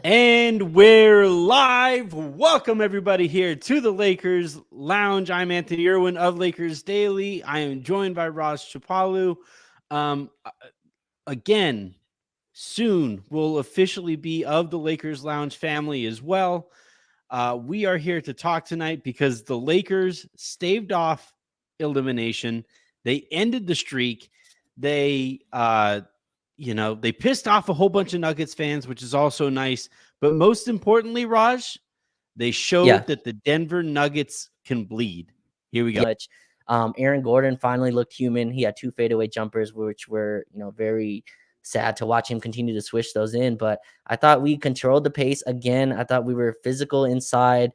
And we're live. Welcome everybody here to the Lakers Lounge. I'm Anthony Irwin of Lakers Daily. I am joined by Ross Chapalu. Um, again, soon will officially be of the Lakers Lounge family as well. We are here to talk tonight because the Lakers staved off elimination. They ended the streak. They they pissed off a whole bunch of Nuggets fans, which is also nice. But most importantly, Raj, they Yeah, showed that the Denver Nuggets can bleed. Here we go. much. Aaron Gordon finally looked human. He had two fadeaway jumpers, which were, very sad to watch him continue to swish those in. But I thought we controlled the pace again. I thought we were physical inside.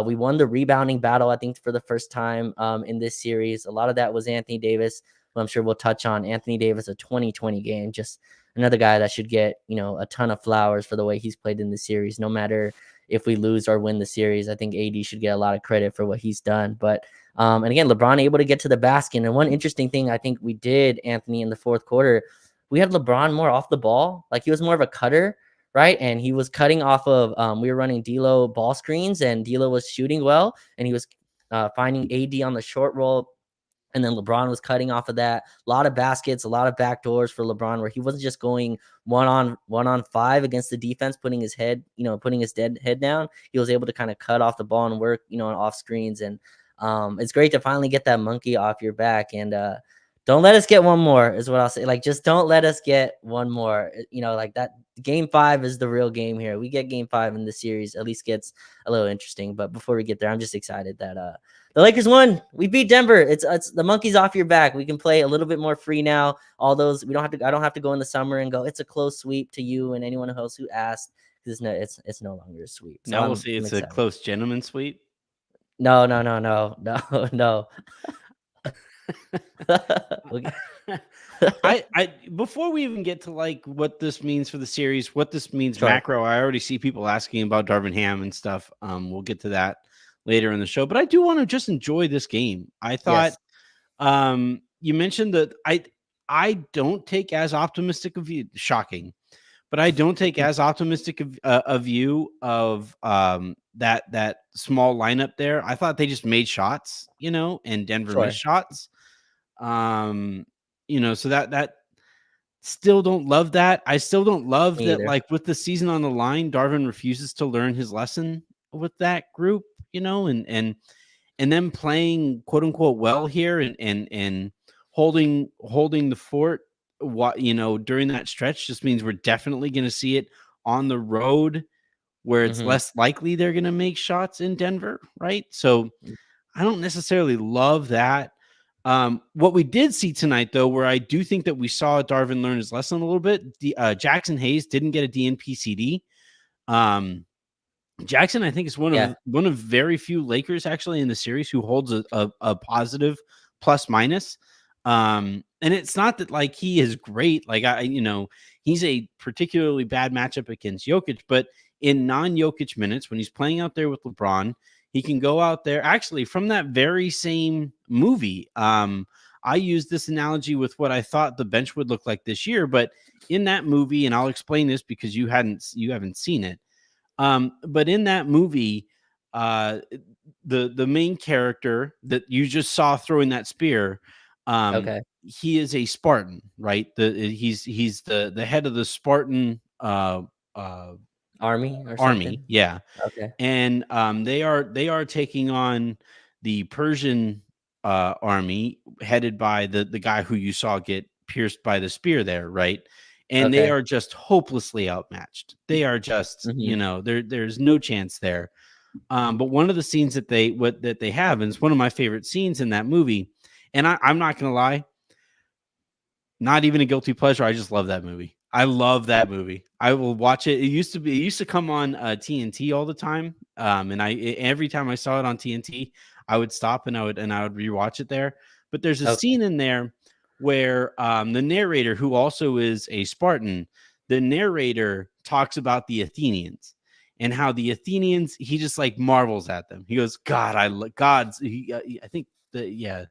We won the rebounding battle, I think, for the first time in this series. A lot of that was Anthony Davis, who I'm sure we'll touch on. Anthony Davis, a 2020 game, just another guy that should get, a ton of flowers for the way he's played in the series. No matter if we lose or win the series, I think AD should get a lot of credit for what he's done. But and again, LeBron able to get to the basket. And one interesting thing I think we did, Anthony, in the fourth quarter, we had LeBron more off the ball. Like he was more of a cutter, right? And he was cutting off of, we were running DLo ball screens and DLo was shooting well. And he was finding AD on the short roll. And then LeBron was cutting off of that. A lot of baskets, a lot of backdoors for LeBron, where he wasn't just going one on five against the defense, putting his head down. He was able to kind of cut off the ball and work, on off screens. And it's great to finally get that monkey off your back. And don't let us get one more, is what I'll say. Like, just don't let us get one more. Like that. Game 5 is the real game here. We get game 5 in the series, at least gets a little interesting. But before we get there, I'm just excited that the Lakers won. We beat Denver. It's the monkey's off your back. We can play a little bit more free now. All those I don't have to go in the summer and go, it's a close sweep to you and anyone else who asked. It's no longer a sweep. So Now we'll see it's a close gentleman sweep. No. I before we even get to like what this means for the series, what this means macro, I already see people asking about Darvin Ham and stuff. We'll get to that later in the show, but I do want to just enjoy this game. I thought you mentioned that I don't take as optimistic of you, shocking, but I don't take as optimistic of a view of that small lineup there. I thought they just made shots, and Denver missed shots. So that still don't love that. I still don't love that. Like with the season on the line, Darvin refuses to learn his lesson with that group, and then playing quote unquote well here and holding the fort. What during that stretch just means we're definitely going to see it on the road where it's less likely they're going to make shots in Denver, right? So I don't necessarily love that. What we did see tonight, though, where I do think that we saw Darvin learn his lesson a little bit, Jackson Hayes didn't get a DNP Jackson, I think, is one of very few Lakers actually in the series who holds a positive plus minus. And it's not that like he is great. Like he's a particularly bad matchup against Jokic, but in non-Jokic minutes, when he's playing out there with LeBron, he can go out there. Actually, from that very same movie, I used this analogy with what I thought the bench would look like this year. But in that movie, and I'll explain this because you haven't seen it. But in that movie, the main character that you just saw throwing that spear, he is a Spartan, right? He's the head of the Spartan army, yeah. Okay. And they are taking on the Persian army headed by the guy who you saw get pierced by the spear there, right? And they are just hopelessly outmatched. They are just, there's no chance there. But one of the scenes that they have, and it's one of my favorite scenes in that movie, and I'm not gonna lie, not even a guilty pleasure. I just love that movie. I love that movie. I will watch it. It used to come on TNT all the time. And every time I saw it on TNT, I would stop and I would rewatch it there. But there's a scene in there where the narrator, who also is a Spartan, the narrator talks about the Athenians and how the Athenians, he just like marvels at them. He goes, God's. I think that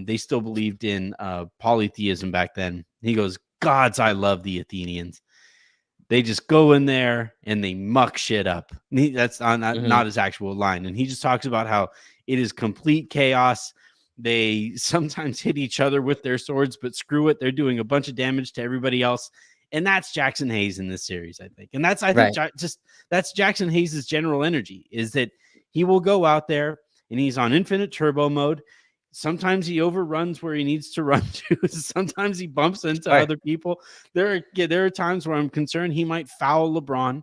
they still believed in polytheism back then. He goes, gods, I love the Athenians. They just go in there and they muck shit up. That's Mhm. not his actual line. And he just talks about how it is complete chaos. They sometimes hit each other with their swords, but screw it. They're doing a bunch of damage to everybody else. And that's Jackson Hayes in this series, I think. And I think, Right. just that's Jackson Hayes' general energy, is that he will go out there and he's on infinite turbo mode. Sometimes he overruns where he needs to run to. Sometimes he bumps into Sure. other people. There are times where I'm concerned he might foul LeBron.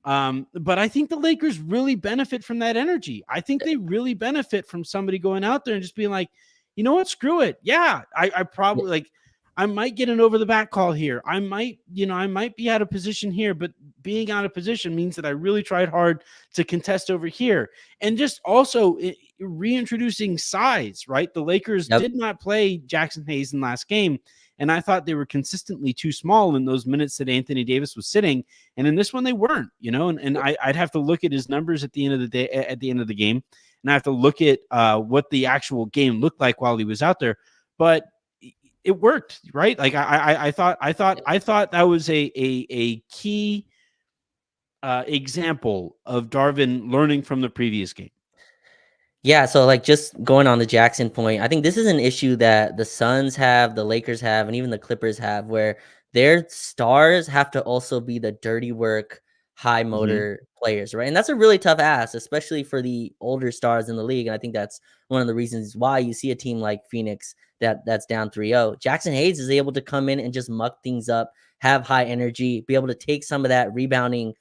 But I think the Lakers really benefit from that energy. I think they really benefit from somebody going out there and just being like, you know what, screw it. Yeah, I probably like I might get an over the back call here. I might be out of position here, but being out of position means that I really tried hard to contest over here. And just also reintroducing size, right? The Lakers Yep. did not play Jackson Hayes in last game. And I thought they were consistently too small in those minutes that Anthony Davis was sitting. And in this one, they weren't, and I'd have to look at his numbers at the end of the day, at the end of the game. And I have to look at what the actual game looked like while he was out there. But it worked, right? Like I thought that was a key example of Darvin learning from the previous game. Yeah, so like just going on the Jackson point, I think this is an issue that the Suns have, the Lakers have, and even the Clippers have, where their stars have to also be the dirty work, high Mm-hmm. motor players, right? And that's a really tough ask, especially for the older stars in the league. And I think that's one of the reasons why you see a team like Phoenix that's down 3-0. Jackson Hayes is able to come in and just muck things up, have high energy, be able to take some of that rebounding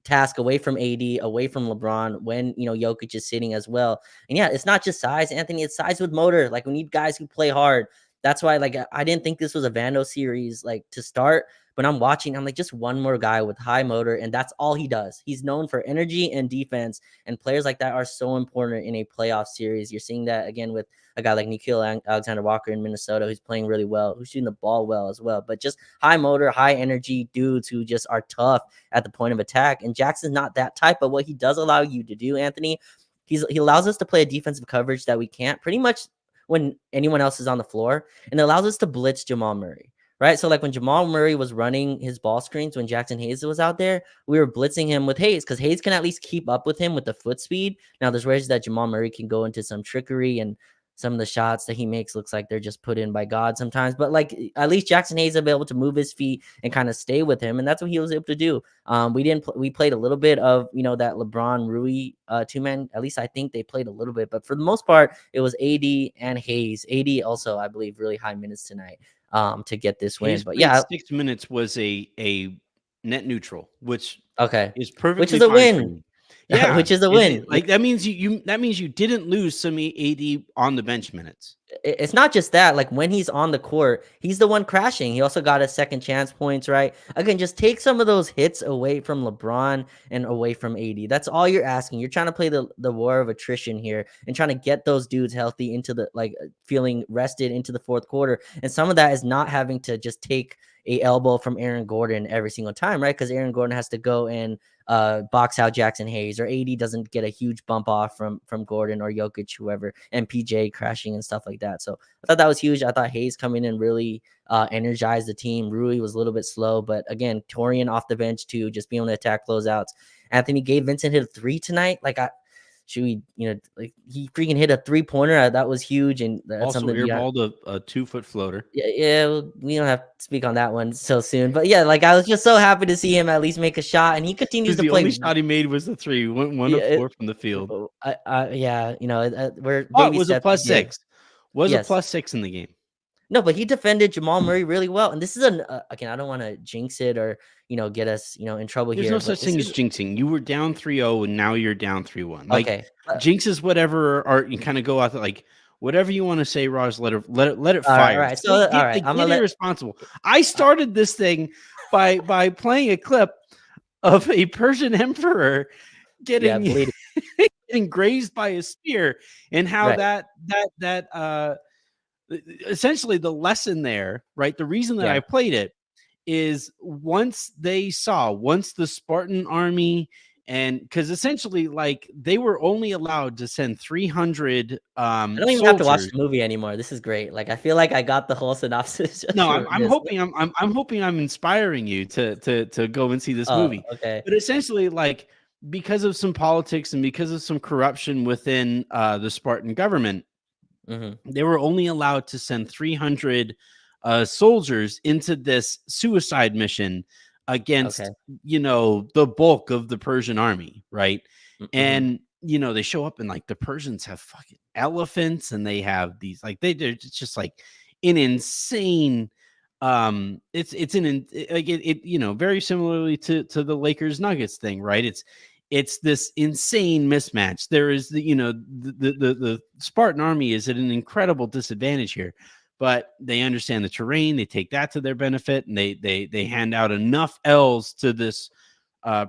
task away from AD, away from LeBron when, Jokic is sitting as well. And yeah, it's not just size, Anthony, it's size with motor. Like we need guys who play hard. That's why like I didn't think this was a Vando series like to start, but I'm watching, I'm like just one more guy with high motor and that's all he does. He's known for energy and defense, and players like that are so important in a playoff series. You're seeing that again with a guy like Nikhil Alexander-Walker in Minnesota who's playing really well, who's shooting the ball well as well. But just high motor, high energy dudes who just are tough at the point of attack. And Jackson's not that type, but what he does allow you to do, Anthony, he allows us to play a defensive coverage that we can't pretty much when anyone else is on the floor, and it allows us to blitz Jamal Murray. Right. So like when Jamal Murray was running his ball screens, when Jackson Hayes was out there, we were blitzing him with Hayes because Hayes can at least keep up with him with the foot speed. Now there's ways that Jamal Murray can go into some trickery, and some of the shots that he makes looks like they're just put in by God sometimes. But like at least Jackson Hayes will be able to move his feet and kind of stay with him, and that's what he was able to do. We played a little bit of that LeBron Rui 2-man. At least I think they played a little bit, but for the most part, it was AD and Hayes. AD also, I believe, really high minutes tonight to get this win. Hayes But played yeah, 6 minutes, was a net neutral, which okay, is which perfectly is a fine for win, me. Yeah, which is a win. like that means you didn't lose some AD on the bench minutes. It's not just that. Like when he's on the court, he's the one crashing. He also got his second chance points, right? Again, just take some of those hits away from LeBron and away from AD. That's all you're asking. You're trying to play the war of attrition here and trying to get those dudes healthy into the feeling rested into the fourth quarter. And some of that is not having to just take a elbow from Aaron Gordon every single time, right? Because Aaron Gordon has to go and box out Jackson Hayes, or AD doesn't get a huge bump off from Gordon or Jokic, whoever, and PJ crashing and stuff like that. So I thought that was huge. I thought Hayes coming in really energized the team. Rui was a little bit slow, but again, Torian off the bench too, just being able to attack closeouts. Anthony Vincent hit a 3 tonight. Like should we, like he freaking hit a 3-pointer. That was huge, and that's Also something airballed a 2-foot floater. yeah, we don't have to speak on that one so soon. But yeah, like I was just so happy to see him at least make a shot, and he continues Because to the play. only shot he made was the 3. Went 1 of Yeah, 4 from the field. yeah, we're But baby was a steps is plus good. 6. Was a Yes. plus 6 in the game. No, but he defended Jamal Murray really well, and this is again, I don't want to jinx it or get us in trouble There's here. no But such this thing is as jinxing. You were down 3-0 and now you're down 3-1. Like okay. jinx is whatever, or you kind of go out there, like whatever you want to say, Roz. Let it All right, all fire. right. So all right, I'm Get gonna let. irresponsible. I started this thing by playing a clip of a Persian emperor Yeah, getting bleed. getting grazed by a spear, and how Right. that essentially the lesson there, right? The reason that I Yeah. played it is once the Spartan army And because essentially, like, they were only allowed to send 300 I don't even have to watch soldiers. the movie anymore. This is great. Like, I feel like I got the whole synopsis just No, I'm from I'm this. hoping I'm hoping I'm inspiring you to go and see this Oh, movie. okay. But essentially, like, because of some politics and because of some corruption within the Spartan government, Mhm. they were only allowed to send 300 soldiers into this suicide mission Okay. against, the bulk of the Persian army, right? Mhm. And they show up, and like the Persians have fucking elephants, and they have these, like, they're it's just like an insane, it's like very similarly to the Lakers Nuggets thing, right? It's this insane mismatch. There is the Spartan army is at an incredible disadvantage here, but they understand the terrain. They take that to their benefit, and they hand out enough L's to this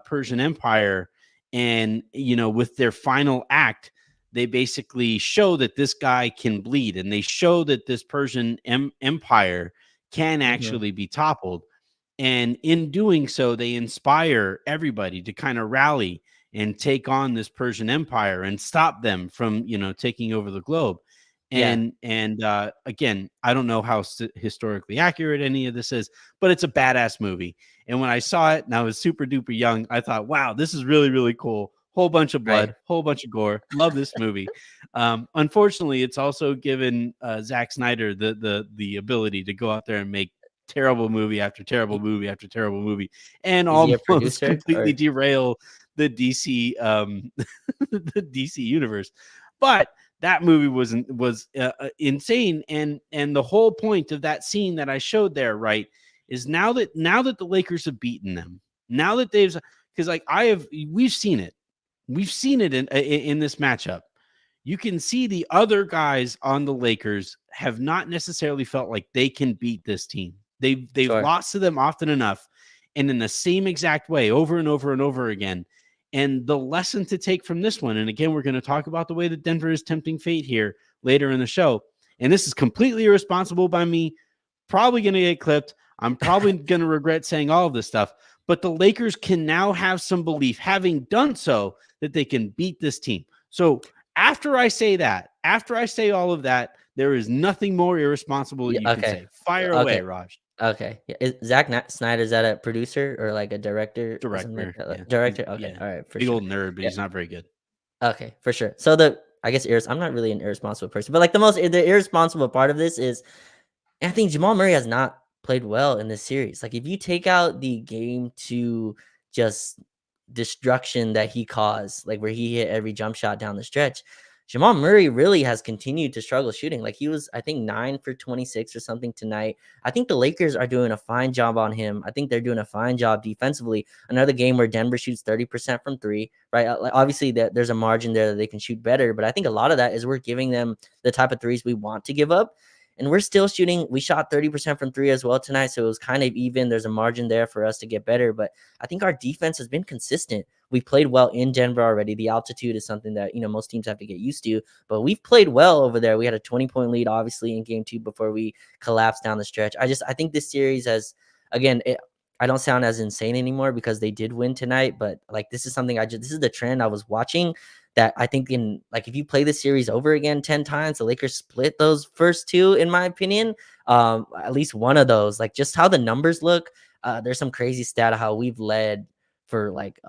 Persian Empire, and with their final act, they basically show that this guy can bleed, and they show that this Persian Empire can Mhm. actually be toppled. And in doing so, they inspire everybody to kind of rally and take on this Persian Empire and stop them from, taking over the globe. Yeah. And again, I don't know how historically accurate any of this is, but it's a badass movie. And when I saw it and I was super duper young, I thought, wow, this is really, really cool. Whole bunch of Right. blood, whole bunch of gore. Love this movie. Unfortunately, it's also given Zack Snyder the ability to go out there and make terrible movie after terrible I movie after terrible movie, and Is he a almost producer completely or derail the DC the DC universe. But that movie was insane, and the whole point of that scene that I showed there, right, is now that the Lakers have beaten them, now that they've, because like we've seen it in this matchup. You can see the other guys on the Lakers have not necessarily felt like they can beat this team. They've Sure. lost to them often enough, and in the same exact way over and over and over again. And the lesson to take from this one, and again, we're going to talk about the way that Denver is tempting fate here later in the show. And this is completely irresponsible by me. Probably going to get clipped. I'm probably going to regret saying all of this stuff. But the Lakers can now have some belief, having done so, that they can beat this team. So after I say that, after I say all of that, there is nothing more irresponsible Yeah, you can okay. say. Fire away, Okay. Raj. Okay. Yeah. Is Snyder, is that a producer or like a director or something like Director. that? Yeah. Director? Okay. Yeah. All right, for Big sure. old nerd, but Yeah. he's not very good. Okay, for sure. So I guess I'm not really an irresponsible person, but like the irresponsible part of this is I think Jamal Murray has not played well in this series. Like, if you take out the game to just destruction that he caused, like where he hit every jump shot down the stretch, Jamal Murray really has continued to struggle shooting. Like, he was, I think, 9 for 26 or something tonight. I think the Lakers are doing a fine job on him. I think they're doing a fine job defensively. Another game where Denver shoots 30% from three, right? Like, obviously, there's a margin there that they can shoot better, but I think a lot of that is we're giving them the type of threes we want to give up. And we're still shooting. We shot 30% from three as well tonight. So it was kind of even. There's a margin there for us to get better. But I think our defense has been consistent. We played well in Denver already. The altitude is something that, most teams have to get used to. But we've played well over there. We had a 20-point lead, obviously, in game 2 before we collapsed down the stretch. I think this series has, again, I don't sound as insane anymore because they did win tonight. But like, this is something this is the trend I was watching, that I think if you play the series over again 10 times, the Lakers split those first two, in my opinion. At least one of those, like just how the numbers look. There's some crazy stat of how we've led for like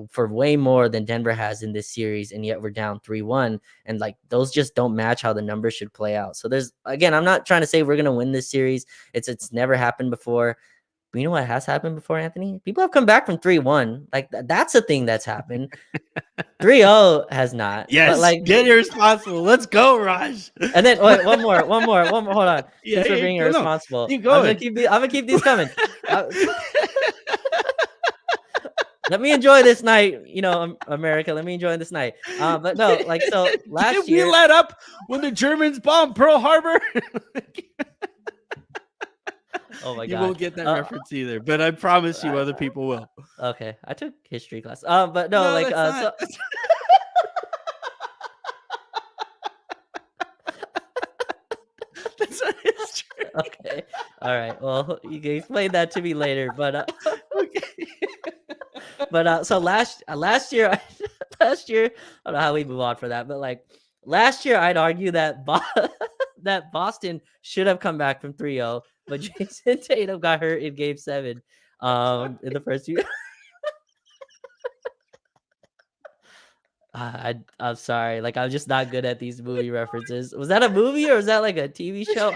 for way more than Denver has in this series, and yet we're down 3-1. And like, those just don't match how the numbers should play out. So again, I'm not trying to say we're gonna win this series. It's never happened before. But you know what has happened before, Anthony? People have come back from 3-1. Like, that's a thing that's happened. 3-0 has not. But Yes, like, get irresponsible. Let's go, Raj. and then wait, one more. Hold on. Yeah, Since we're being no, irresponsible, keep going. I'm gonna keep these coming. Let me enjoy this night, America. Let me enjoy this night. But no, like, so last Did we year. let up when the Germans bombed Pearl Harbor? Oh my You god. won't get that reference either, but I promise you other people will. Okay, I took history class. But no, No, like, that's not. so. That's not history. Okay, all right. Well, you can explain that to me later. But Okay. But so last year, last year, I don't know how we move on for that, but like last year, I'd argue that that Boston should have come back from 3-0, but Jason Tatum got hurt in Game 7, in the first few. I'm sorry, like I'm just not good at these movie references. Was that a movie or was that like a TV show?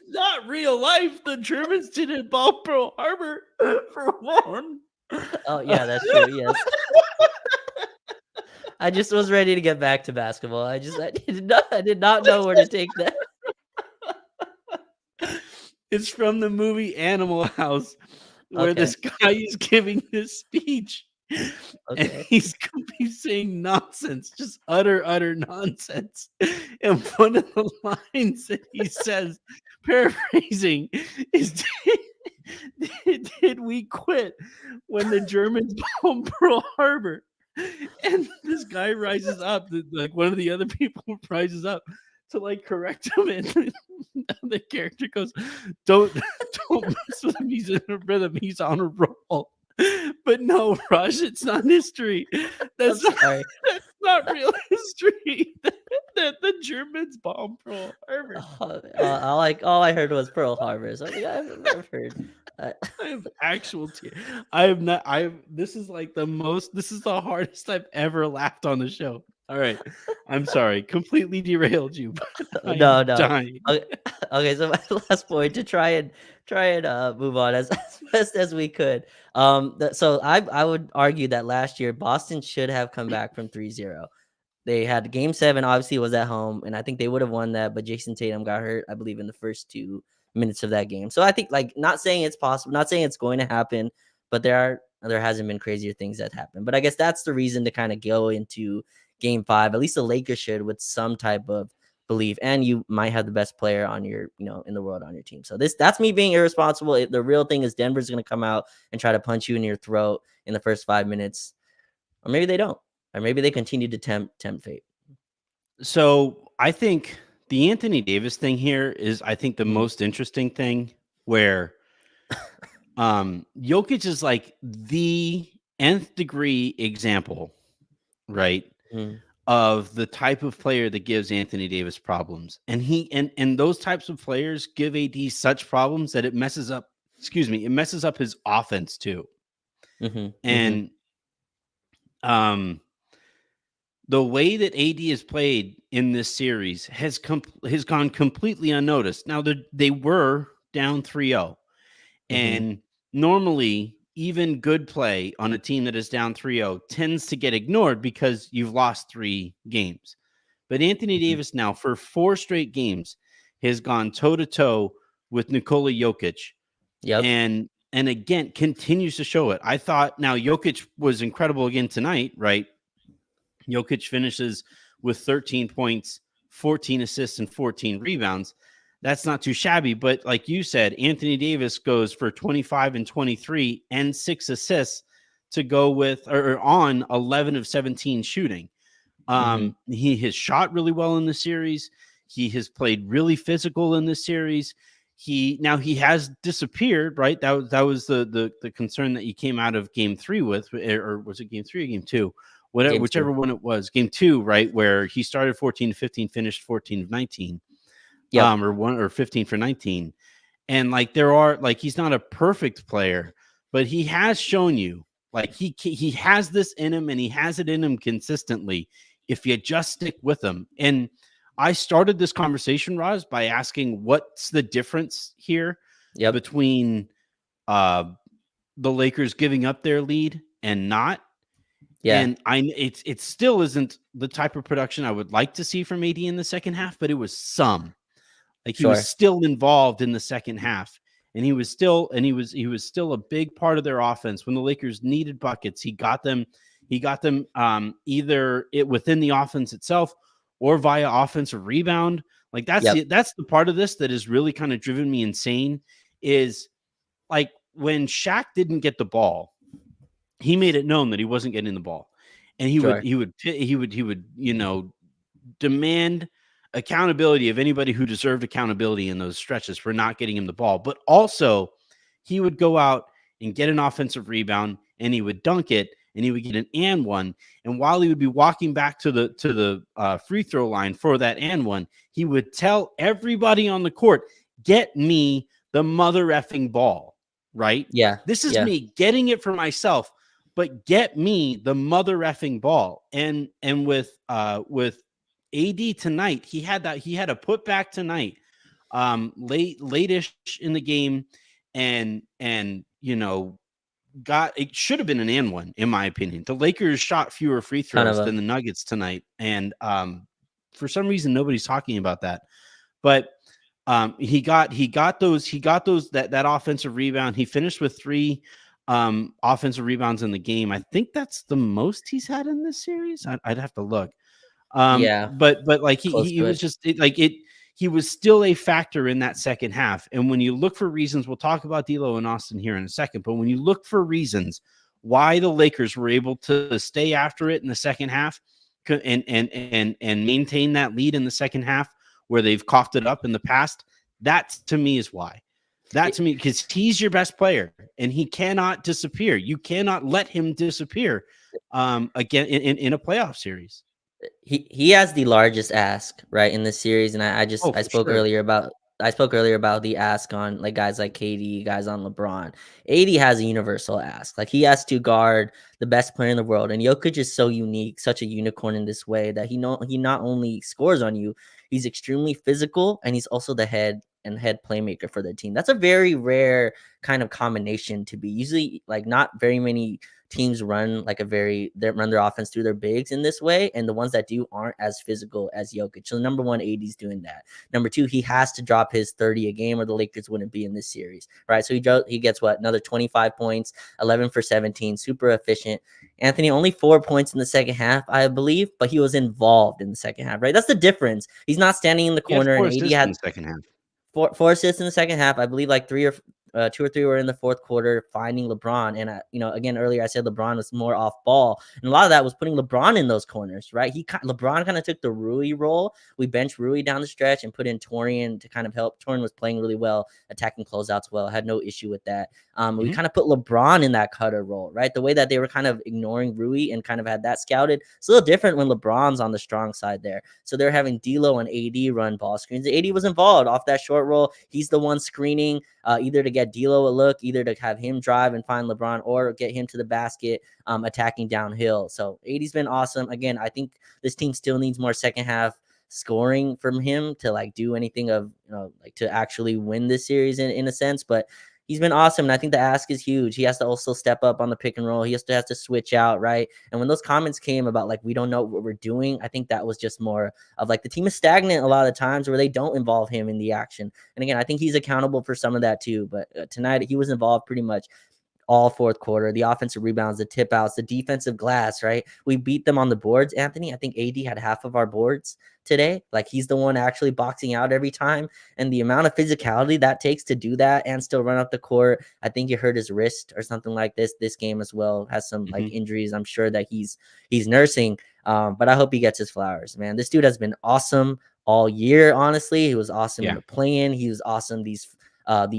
Not real life. The Germans didn't bomb Pearl Harbor for one. Oh yeah, that's true. Yes. I just was ready to get back to basketball. I did not know where to take that. It's from the movie Animal House, where Okay. this guy is giving this speech. And Okay. he's saying nonsense, just utter nonsense. And one of the lines that he says, paraphrasing, is did we quit when the Germans bombed Pearl Harbor? And this guy rises up, like one of the other people rises up to like correct him, and the character goes, "Don't mess with him. He's in a rhythm. He's on a roll." But no, Raj, it's not history. That's not real history. That the Germans bombed Pearl Harbor. All I heard was Pearl Harbor. So I've heard. I have actual tears. I have not. This is like the most. This is the hardest I've ever laughed on the show. All right, I'm sorry. Completely derailed you. But I No, am dying. Okay, so my last point to try and move on as best as we could. So I would argue that last year Boston should have come back from 3-0. They had Game 7, obviously was at home, and I think they would have won that, but Jason Tatum got hurt, I believe, in the first 2 minutes of that game. So I think, like, not saying it's possible, not saying it's going to happen, but there hasn't been crazier things that happen. But I guess that's the reason to kind of go into Game 5. At least the Lakers should, with some type of belief, and you might have the best player on your, in the world on your team. So that's me being irresponsible. The real thing is Denver's going to come out and try to punch you in your throat in the first 5 minutes, or maybe they don't. Or maybe they continue to tempt fate. So I think the Anthony Davis thing here is, I think, the most interesting thing, where Jokic is like the nth degree example, right, of the type of player that gives Anthony Davis problems. And and those types of players give AD such problems that it messes up his offense too. And the way that AD has played in this series has gone completely unnoticed. Now, they were down 3-0. And normally, even good play on a team that is down 3-0 tends to get ignored because you've lost 3 games. But Anthony Davis now, for 4 straight games, has gone toe-to-toe with Nikola Jokic. Yep. And again, continues to show it. I thought, now, Jokic was incredible again tonight, right? Jokic finishes with 13 points, 14 assists, and 14 rebounds. That's not too shabby. But like you said, Anthony Davis goes for 25 and 23 and 6 assists to go with, or on 11 of 17 shooting. He has shot really well in the series. He has played really physical in this series. He has disappeared, right? That was the concern that he came out of Game 3 with, or was it Game 3 or Game 2? Whichever one it was, Game 2, right, where he started 14 to 15, finished 14 of 19, or 15 for 19. And like, he's not a perfect player, but he has shown you, like, he has this in him, and he has it in him consistently if you just stick with him. And I started this conversation, Roz, by asking what's the difference here between the Lakers giving up their lead and not. Yeah. And it still isn't the type of production I would like to see from AD in the second half, but it was some. Like, he was still involved in the second half, and he was still a big part of their offense. When the Lakers needed buckets, he got them either within the offense itself or via offensive rebound. Like, that's the part of this that has really kind of driven me insane, is like, when Shaq didn't get the ball, he made it known that he wasn't getting the ball, and he would demand accountability of anybody who deserved accountability in those stretches for not getting him the ball. But also, he would go out and get an offensive rebound and he would dunk it, and he would get an and one. And while he would be walking back to the free throw line for that and one, he would tell everybody on the court, "Get me the mother effing ball." Right? Yeah. This is Yeah. me getting it for myself, but get me the mother effing ball. And with AD tonight, he had a putback tonight, late-ish in the game, and it should have been an and one, in my opinion. The Lakers shot fewer free Kind of throws than the Nuggets tonight, and for some reason nobody's talking about that. But he got that offensive rebound. He finished with 3 offensive rebounds in the game. I think that's the most he's had in this series. I'd have to look. yeah, But like close he to was it. just he was still a factor in that second half. And when you look for reasons, we'll talk about DLo and Austin here in a second, but when you look for reasons why the Lakers were able to stay after it in the second half and maintain that lead in the second half where they've coughed it up in the past, that to me is why. That to me, because he's your best player and he cannot disappear. You cannot let him disappear again in a playoff series. He has the largest ask, right, in this series, and Oh, I for spoke sure. earlier about the ask on like guys like KD, guys on LeBron. AD has a universal ask. Like he has to guard the best player in the world, and Jokic is so unique, such a unicorn in this way that he not only scores on you, he's extremely physical, and he's also the head playmaker for the team. That's a very rare kind of combination to be. Usually, like not very many teams run like they run their offense through their bigs in this way, and the ones that do aren't as physical as Jokic. So number one, AD's doing that. Number two, he has to drop his 30 a game, or the Lakers wouldn't be in this series, right? So he gets another 25 points, 11 for 17, super efficient. Anthony only 4 points in the second half, I believe, but he was involved in the second half, right? That's the difference. He's not standing in the He had corner, 4 and AD assists in had the second half. four assists in the second half. I believe like 2 or 3 were in the fourth quarter, finding LeBron. And again earlier I said LeBron was more off ball, and a lot of that was putting LeBron in those corners, right? LeBron kind of took the Rui role. We benched Rui down the stretch and put in Torian to kind of help. Torian was playing really well, attacking closeouts well. I had no issue with that. We kind of put LeBron in that cutter role, right? The way that they were kind of ignoring Rui and kind of had that scouted. It's a little different when LeBron's on the strong side there. So they're having DLo and AD run ball screens. AD was involved off that short roll. He's the one screening, either to get DLo a look, either to have him drive and find LeBron, or get him to the basket, attacking downhill. So AD's been awesome. Again, I think this team still needs more second half scoring from him to like do anything of, like to actually win this series in a sense. But he's been awesome. And I think the ask is huge. He has to also step up on the pick and roll. He has to switch out, right? And when those comments came about like, we don't know what we're doing, I think that was just more of like the team is stagnant a lot of times where they don't involve him in the action. And again, I think he's accountable for some of that too. But tonight he was involved pretty much all fourth quarter. The offensive rebounds, the tip outs, the defensive glass, right? We beat them on the boards, Anthony. I think AD had half of our boards today. Like he's the one actually boxing out every time. And the amount of physicality that takes to do that and still run up the court. I think he hurt his wrist or something like this game as well. Has some like injuries. I'm sure that he's nursing. But I hope he gets his flowers, man. This dude has been awesome all year, honestly. He was awesome in the play-in. He was awesome these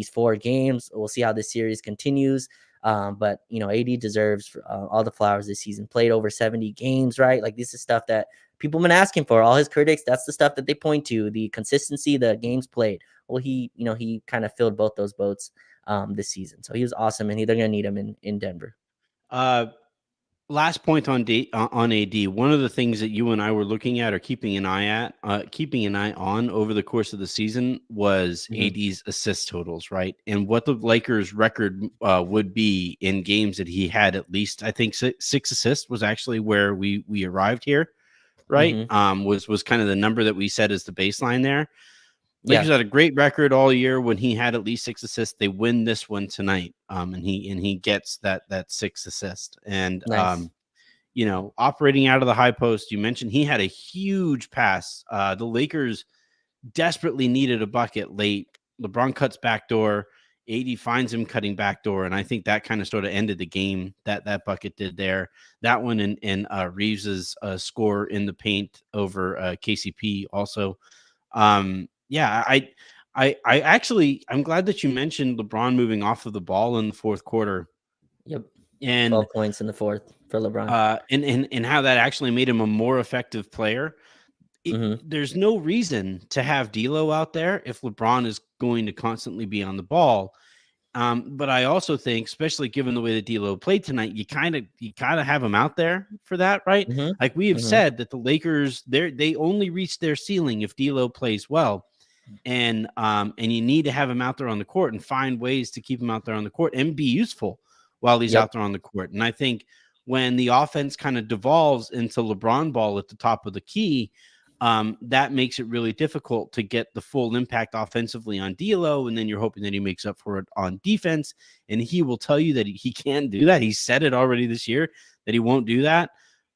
4 games. We'll see how this series continues. But AD deserves all the flowers this season. Played over 70 games, right? Like this is stuff that people have been asking for. All his critics, that's the stuff that they point to: the consistency, the games played. Well, he kind of filled both those boats this season, so he was awesome, and they're gonna need him in Denver. Last point on AD. One of the things that you and I were looking at or keeping an eye on over the course of the season was AD's assist totals, right? And what the Lakers' record would be in games that he had at least, I think, 6 assists was actually where we arrived here, right? Was kind of the number that we said is the baseline there. Lakers had a great record all year when he had at least 6 assists. They win this one tonight, and he gets that 6 assist. And nice. Operating out of the high post, you mentioned he had a huge pass. The Lakers desperately needed a bucket late. LeBron cuts backdoor. AD finds him cutting backdoor, and I think that kind of sort of ended the game. That bucket did there. That one and Reeves's score in the paint over KCP also. I actually, I'm glad that you mentioned LeBron moving off of the ball in the fourth quarter. Yep. and 12 points in the fourth for LeBron. and how that actually made him a more effective player. Hmm. There's no reason to have D'Lo out there if LeBron is going to constantly be on the ball. But I also think, especially given the way that D'Lo played tonight, you kind of have him out there for that, right? Hmm. Like we have Hmm. said that the Lakers, they only reach their ceiling if D'Lo plays well, and you need to have him out there on the court and find ways to keep him out there on the court and be useful while he's Yep. out there on the court. And I think when the offense kind of devolves into LeBron ball at the top of the key, that makes it really difficult to get the full impact offensively on D'Lo, and then you're hoping that he makes up for it on defense. And he will tell you that he can't do that. He said it already this year that he won't do that.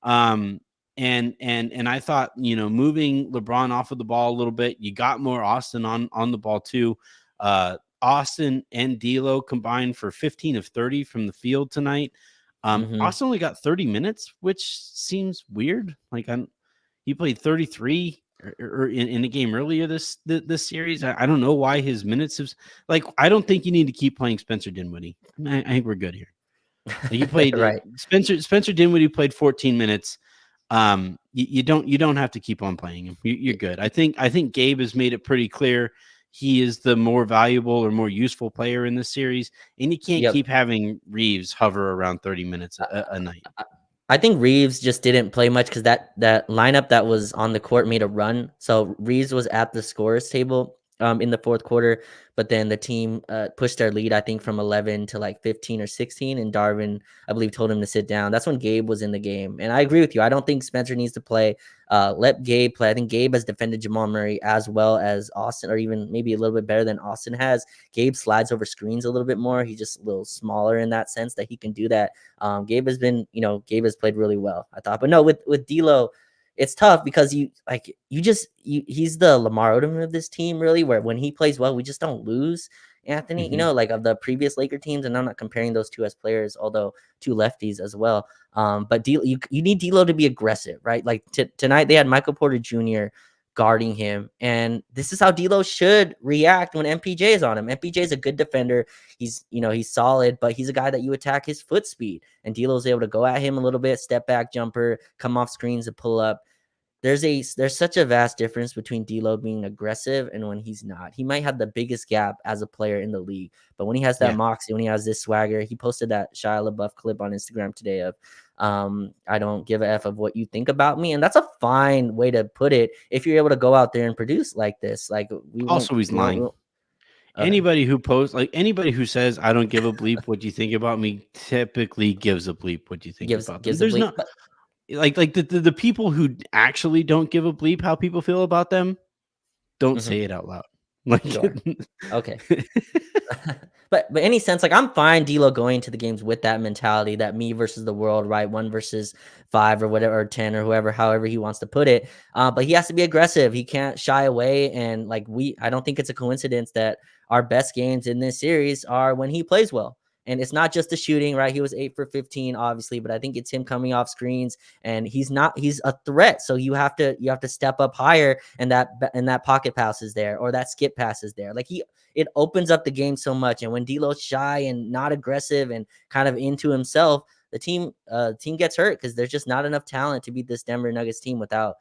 And I thought, moving LeBron off of the ball a little bit, you got more Austin on the ball too. Austin and D'Lo combined for 15 of 30 from the field tonight. Hmm. Austin only got 30 minutes, which seems weird. Like he played 33 or in a game earlier this series. I don't know why his minutes have like. I don't think you need to keep playing Spencer Dinwiddie. I think we're good here. Like he played Right. Spencer Dinwiddie played 14 minutes. You don't have to keep on playing him. You're good. I think Gabe has made it pretty clear he is the more valuable or more useful player in this series, and you can't Yep. keep having Reeves hover around 30 minutes a night. I I think Reeves just didn't play much because that lineup that was on the court made a run. So Reeves was at the scorers table in the fourth quarter, but then the team pushed their lead, I think, from 11 to like 15 or 16. And Darvin, I believe, told him to sit down. That's when Gabe was in the game. And I agree with you. I don't think Spencer needs to play. Let Gabe play. I think Gabe has defended Jamal Murray as well as Austin, or even maybe a little bit better than Austin has. Gabe slides over screens a little bit more. He's just a little smaller in that sense that he can do that. Gabe has been, Gabe has played really well, I thought. But no, with D'Lo, it's tough because he's the Lamar Odom of this team, really, where when he plays well, we just don't lose. Anthony, Mhm. like of the previous Laker teams, and I'm not comparing those two as players, although two lefties as well. But you need D'Lo to be aggressive, right? Like tonight they had Michael Porter Jr. guarding him, and this is how D'Lo should react when MPJ is on him. MPJ is a good defender. He's solid, but he's a guy that you attack his foot speed, and D'Lo's able to go at him a little bit, step back jumper, come off screens and pull up. There's such a vast difference between D'Lo being aggressive and when he's not. He might have the biggest gap as a player in the league, but when he has that Yeah. moxie, when he has this swagger, he posted that Shia LaBeouf clip on Instagram today of I don't give a F of what you think about me. And that's a fine way to put it if you're able to go out there and produce like this. Like we won't, Also, he's we won't, we lying. won't okay. Anybody who says I don't give a bleep what you think about me typically gives a bleep what you think about them. Gives a There's bleep. not like the people who actually don't give a bleep how people feel about them don't Mhm. say it out loud. Like Sure. Okay. But any sense, like I'm fine D'Lo going to the games with that mentality, that me versus the world, right? 1 versus 5 or whatever, or 10 or whoever, however he wants to put it. But he has to be aggressive. He can't shy away. And like I don't think it's a coincidence that our best games in this series are when he plays well. And it's not just the shooting, right? He was 8 for 15, obviously, but I think it's him coming off screens, and he's a threat. So you have to step up higher, and that pocket pass is there, or that skip pass is there. Like it opens up the game so much. And when D'Lo's shy and not aggressive and kind of into himself, the team gets hurt because there's just not enough talent to beat this Denver Nuggets team without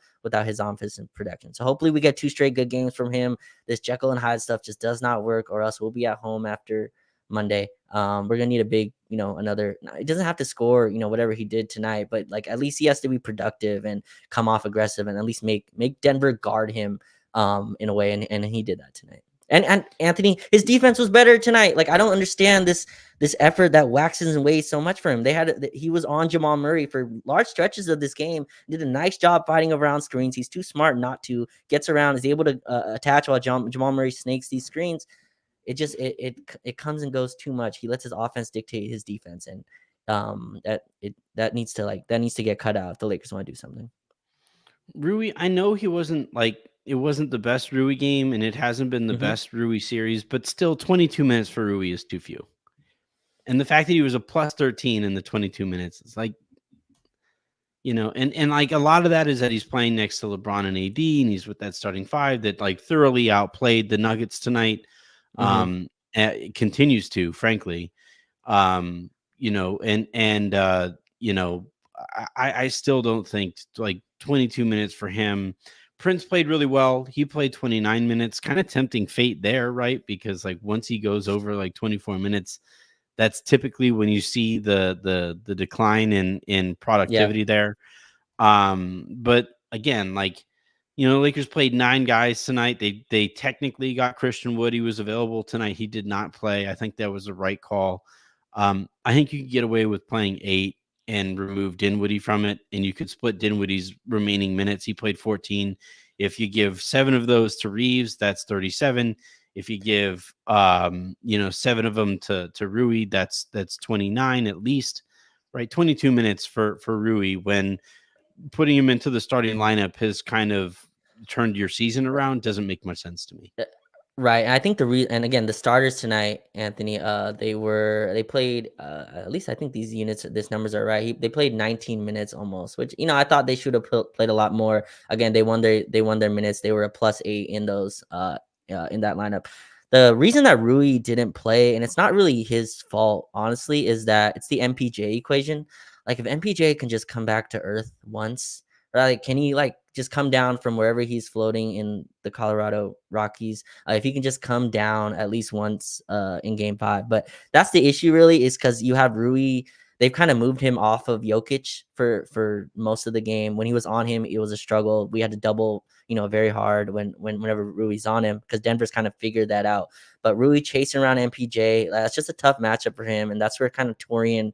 his offensive production. So hopefully we get 2 straight good games from him. This Jekyll and Hyde stuff just does not work, or else we'll be at home after Monday. We're gonna need a big, another. It doesn't have to score, whatever he did tonight, but like at least he has to be productive and come off aggressive, and at least make Denver guard him in a way, and he did that tonight. And Anthony, his defense was better tonight. Like I don't understand this effort that waxes and wanes so much for him. He was on Jamal Murray for large stretches of this game. Did a nice job fighting around screens. He's too smart not to. Gets around, is able to attach while Jamal Murray snakes these screens. It comes and goes too much. He lets his offense dictate his defense, and that needs to get cut out if the Lakers want to do something. Rui, I know it wasn't the best Rui game, and it hasn't been the Mm-hmm. best Rui series, but still 22 minutes for Rui is too few. And the fact that he was a plus 13 in the 22 minutes, it's like, and like a lot of that is that he's playing next to LeBron and AD, and he's with that starting five that like thoroughly outplayed the Nuggets tonight. Mm-hmm. It continues to, frankly. Um, you know, I still don't think like 22 minutes for him. Prince played really well. He played 29 minutes, kind of tempting fate there, right? Because like once he goes over like 24 minutes, that's typically when you see the decline in Yeah. productivity there. But again, like, Lakers played 9 guys tonight. They technically got Christian Wood. He was available tonight. He did not play. I think that was the right call. I think you could get away with playing 8 and remove Dinwiddie from it, and you could split Dinwiddie's remaining minutes. He played 14. If you give 7 of those to Reeves, that's 37. If you give 7 of them to Rui, that's 29 at least, right? 22 minutes for Rui, when putting him into the starting lineup has kind of turned your season around, doesn't make much sense to me. Right. And I think and again, the starters tonight, Anthony, they played at least I think these numbers are right. They played 19 minutes almost, which I thought they should have played a lot more. Again, they won their minutes. They were a +8 in those in that lineup. The reason that Rui didn't play, and it's not really his fault, honestly, is that it's the MPJ equation. Like if MPJ can just come back to earth once, right? Can he like just come down from wherever he's floating in the Colorado Rockies? If he can just come down at least once in Game 5. But that's the issue, really, is because you have Rui. They've kind of moved him off of Jokic for most of the game. When he was on him, it was a struggle. We had to double, very hard whenever Rui's on him, because Denver's kind of figured that out. But Rui chasing around MPJ, that's just a tough matchup for him, and that's where kind of Torian,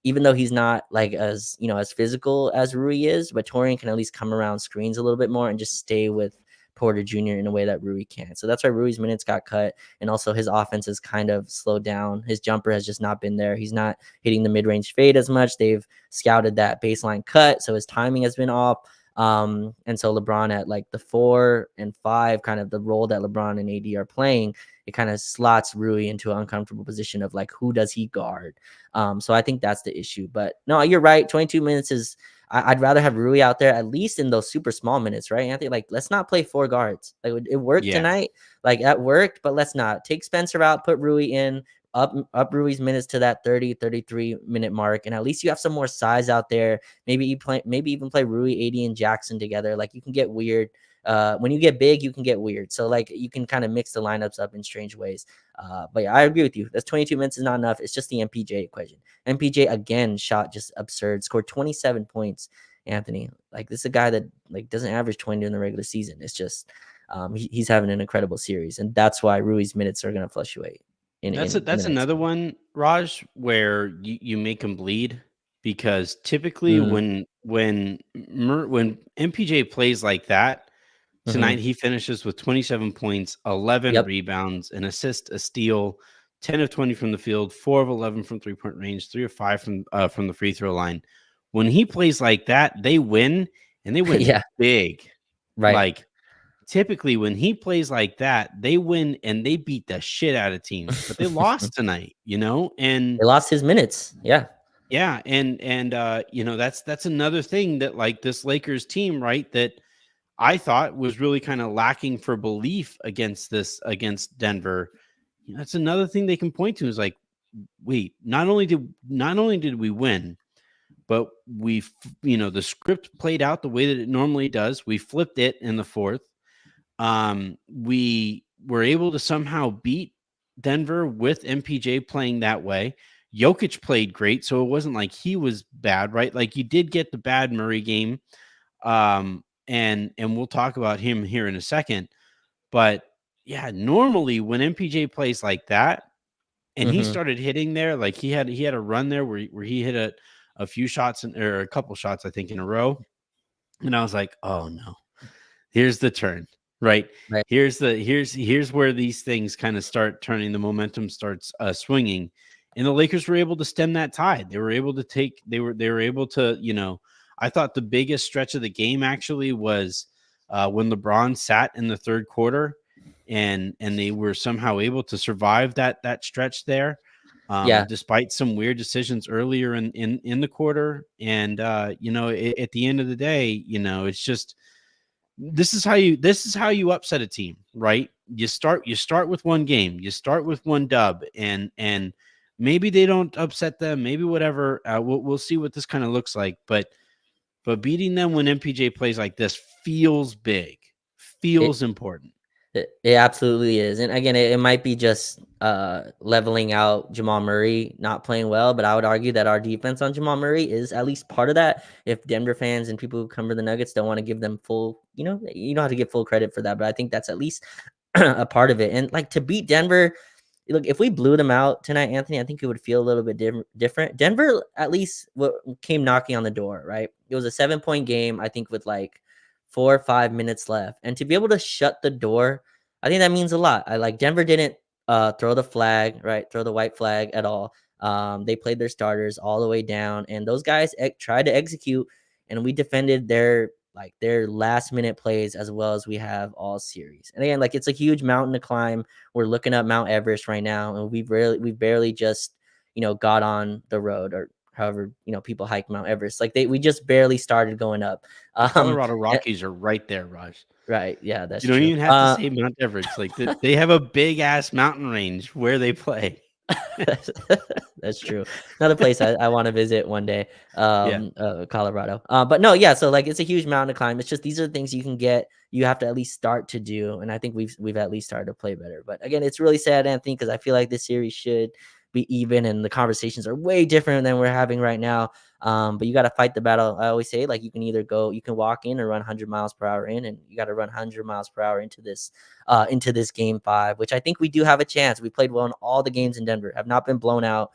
even though he's not like as physical as Rui is, but Torian can at least come around screens a little bit more and just stay with Porter Jr. in a way that Rui can't. So that's why Rui's minutes got cut. And also his offense has kind of slowed down. His jumper has just not been there. He's not hitting the mid-range fade as much. They've scouted that baseline cut, so his timing has been off. And so LeBron at like the 4 and 5, kind of the role that LeBron and AD are playing, it kind of slots Rui into an uncomfortable position of like, who does he guard? So I think that's the issue. But no, you're right. 22 minutes is, I'd rather have Rui out there, at least in those super small minutes, right, Anthony? Like, let's not play 4 guards. Like, it worked Yeah. tonight. Like, that worked, but let's not. Take Spencer out, put Rui in, up Rui's minutes to that 30, 33-minute mark, and at least you have some more size out there. Maybe even play Rui, AD, and Jackson together. Like, you can get weird. When you get big, you can get weird. So like you can kind of mix the lineups up in strange ways. But yeah, I agree with you. That's 22 minutes is not enough. It's just the MPJ equation. MPJ again shot just absurd. Scored 27 points. Anthony, like this is a guy that like doesn't average 20 in the regular season. It's just he's having an incredible series, and that's why Rui's minutes are going to fluctuate. That's another one, Raj, where you make him bleed, because typically Mm, when MPJ plays like that, tonight he finishes with 27 points, 11 Yep. rebounds, an assist, a steal, 10 of 20 from the field, 4 of 11 from 3-point range, 3 of 5 from the free throw line. When he plays like that, they win, and they win Yeah. big. Right. Like, typically when he plays like that, they win and they beat the shit out of teams, but they lost tonight, and They lost his minutes. Yeah. yeah, and that's another thing that like this Lakers team, right, that I thought was really kind of lacking for belief against Denver. That's another thing they can point to, is like, wait, not only did we win, but the script played out the way that it normally does. We flipped it in the fourth. We were able to somehow beat Denver with MPJ playing that way. Jokic played great, so it wasn't like he was bad, right? Like, you did get the bad Murray game, and we'll talk about him here in a second. But yeah, normally when MPJ plays like that, and he started hitting there, like he had a run there where he hit a few shots or a couple shots, I think, in a row, and I was like, oh no, here's the turn, right? Right. Here's where these things kind of start turning. The momentum starts swinging, and the Lakers were able to stem that tide. They were able to I thought the biggest stretch of the game actually was when LeBron sat in the third quarter, and they were somehow able to survive that stretch there. Yeah. Despite some weird decisions earlier in the quarter, and at the end of the day, it's just, this is how you upset a team, right? You start with one game, you start with one dub, and Maybe they don't upset them. Maybe whatever. We'll see what this kind of looks like. But beating them when MPJ plays like this feels big, It feels important. it absolutely is. And again, it might be just leveling out Jamal Murray not playing well, but I would argue that our defense on Jamal Murray is at least part of that. If Denver fans and people who cover the Nuggets don't want to give them full, you don't have to give full credit for that, but I think that's at least a part of it. And like to beat Denver, look, if we blew them out tonight, Anthony, I think it would feel a little bit different. Denver at least came knocking on the door, right? It was a 7-point game, I think, with like 4 or 5 minutes left, and to be able to shut the door, I think that means a lot. I like Denver didn't throw the flag, right? Throw the white flag at all. They played their starters all the way down, and those guys tried to execute, and we defended their last minute plays as well as we have all series. And again, like it's a huge mountain to climb. We're looking up Mount Everest right now, and we've barely just got on the road, or however people hike Mount Everest. Like we just barely started going up. The Colorado And- Rockies are right there, Raj. right, yeah, that's You don't true. even have to say Mount Everest. Like they have a big ass mountain range where they play. That's true. Another place I want to visit one day, Yeah. Colorado. But no, yeah. So like, it's a huge mountain to climb. It's just these are the things you can get. You have to at least start to do, and I think we've at least started to play better. But again, it's really sad, Anthony, because I feel like this series should be even, and the conversations are way different than we're having right now. But you got to fight the battle. I always say, like, you can walk in and run 100 miles per hour in, and you got to run 100 miles per hour into this game 5, which I think we do have a chance. We played well in all the games in Denver, have not been blown out,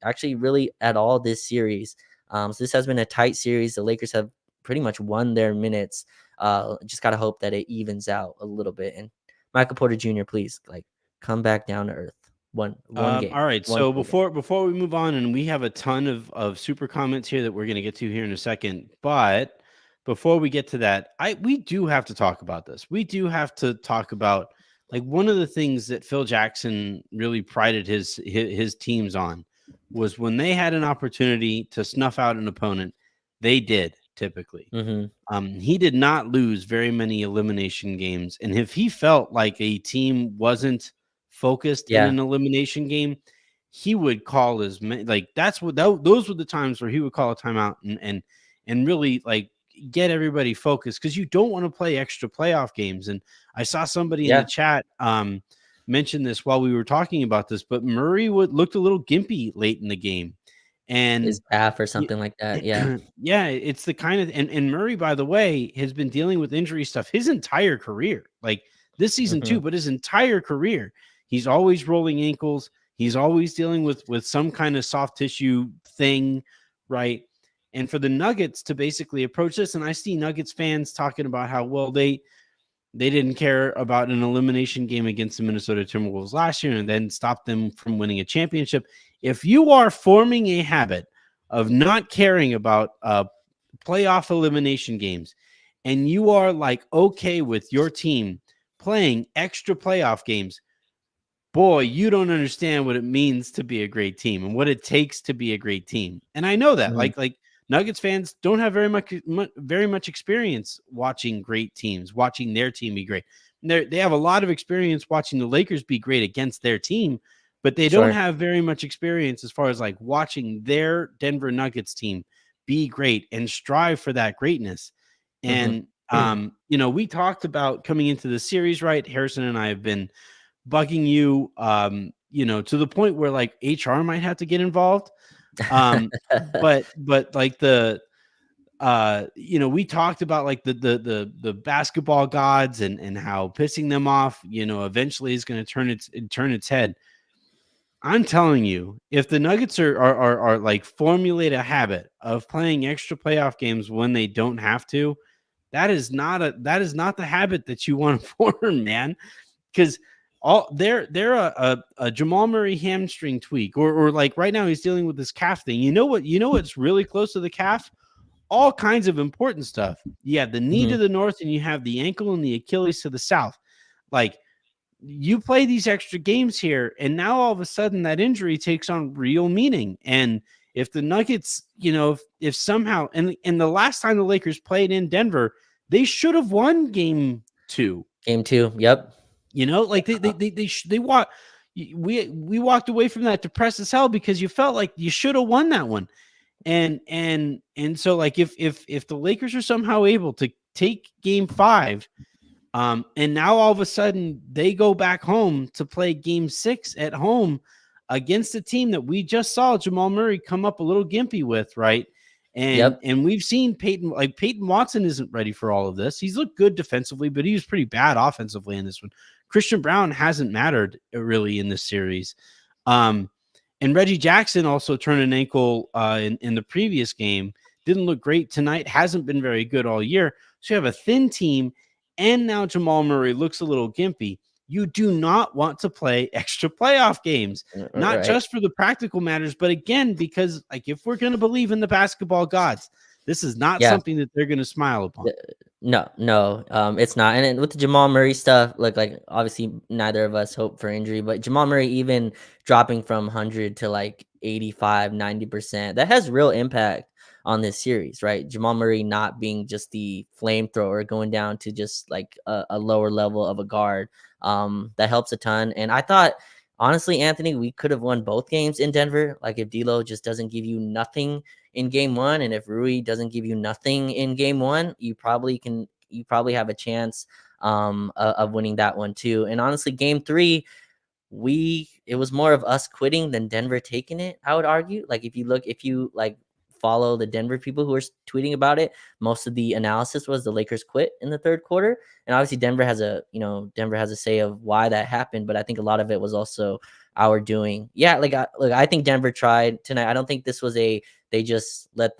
actually really at all this series. So this has been a tight series. The Lakers have pretty much won their minutes. Just got to hope that it evens out a little bit. And Michael Porter Jr., please, like, come back down to earth. One game. All right. One So full game. before we move on, and we have a ton of super comments here that we're going to get to here in a second, but before we get to that, we do have to talk about this. We do have to talk about, like, one of the things that Phil Jackson really prided his teams on was when they had an opportunity to snuff out an opponent, they did typically. He did not lose very many elimination games, and if he felt like a team wasn't focused in an elimination game, he would call like those were the times where he would call a timeout and really like get everybody focused, because you don't want to play extra playoff games. And I saw somebody in the chat mention this while we were talking about this, but Murray looked a little gimpy late in the game, and his calf or something like that. Yeah, it's the kind of and Murray, by the way, has been dealing with injury stuff his entire career, like this season too, but his entire career. He's always rolling ankles. He's always dealing with some kind of soft tissue thing, right? And for the Nuggets to basically approach this, and I see Nuggets fans talking about how, well, they didn't care about an elimination game against the Minnesota Timberwolves last year and then stopped them from winning a championship. If you are forming a habit of not caring about playoff elimination games, and you are like okay with your team playing extra playoff games, boy, you don't understand what it means to be a great team and what it takes to be a great team. And I know that, like Nuggets fans don't have very much experience watching great teams, watching their team be great. They have a lot of experience watching the Lakers be great against their team, but they don't have very much experience as far as like watching their Denver Nuggets team be great and strive for that greatness. And we talked about coming into the series, right? Harrison and I have been bugging you, to the point where like HR might have to get involved. But like we talked about like the basketball gods and how pissing them off, eventually is going to turn its head. I'm telling you, if the Nuggets are like formulate a habit of playing extra playoff games when they don't have to, that is not the habit that you want to form, man. Because they're a Jamal Murray hamstring tweak, or like right now he's dealing with this calf thing. You know what's really close to the calf? All kinds of important stuff. You have the knee to the north, and you have the ankle and the Achilles to the south. Like, you play these extra games here, and now all of a sudden that injury takes on real meaning. And if the Nuggets, if somehow, and the last time the Lakers played in Denver, they should have won game 2. Game 2, yep. Like they want. we walked away from that depressed as hell because you felt like you should have won that one. And so like if the Lakers are somehow able to take game 5, and now all of a sudden they go back home to play game 6 at home against a team that we just saw Jamal Murray come up a little gimpy with, right? Yep. And we've seen Peyton Watson isn't ready for all of this. He's looked good defensively, but he was pretty bad offensively in this one. Christian Brown hasn't mattered really in this series. And Reggie Jackson also turned an ankle in the previous game. Didn't look great tonight. Hasn't been very good all year. So you have a thin team, and now Jamal Murray looks a little gimpy. You do not want to play extra playoff games, not Right. just for the practical matters, but again, because like if we're going to believe in the basketball gods, this is not Yeah. something that they're going to smile upon. No, it's not. And then with the Jamal Murray stuff, like obviously neither of us hope for injury, but Jamal Murray even dropping from 100 to like 85, 90%, that has real impact on this series, right? Jamal Murray not being just the flamethrower, going down to just like a lower level of a guard. That helps a ton. And I thought, honestly, Anthony, we could have won both games in Denver. Like if D'Lo just doesn't give you nothing in game 1, and if Rui doesn't give you nothing in game 1, you probably have a chance of winning that one too. And honestly, game 3, it was more of us quitting than Denver taking it, I would argue. Like if you like follow the Denver people who are tweeting about it, most of the analysis was the Lakers quit in the third quarter. And obviously Denver has a say of why that happened, but I think a lot of it was also our doing. Yeah, I think Denver tried tonight. I don't think this was they just let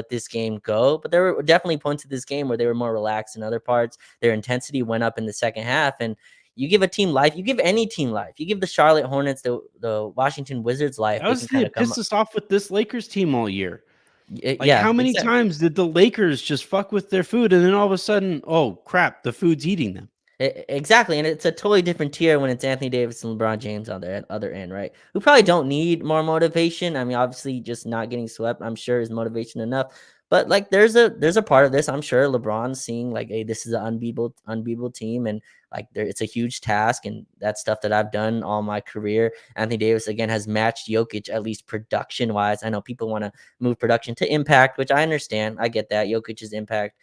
this game go, but there were definitely points of this game where they were more relaxed in other parts. Their intensity went up in the second half, and you give a team life, you give any team life. You give the Charlotte Hornets, the Washington Wizards life, That they was can the kind of come pissed up. us off with this Lakers team all year. Like, Yeah, how many exactly. times did the Lakers just fuck with their food and then all of a sudden, oh crap, the food's eating them? Exactly, and it's a totally different tier when it's Anthony Davis and LeBron James on the other end, right? Who probably don't need more motivation. I mean, obviously, just not getting swept, I'm sure, is motivation enough. But like, there's a part of this. I'm sure LeBron's seeing like, hey, this is an unbeatable team, and like, it's a huge task, and that's stuff that I've done all my career. Anthony Davis again has matched Jokic at least production wise. I know people want to move production to impact, which I understand. I get that Jokic's impact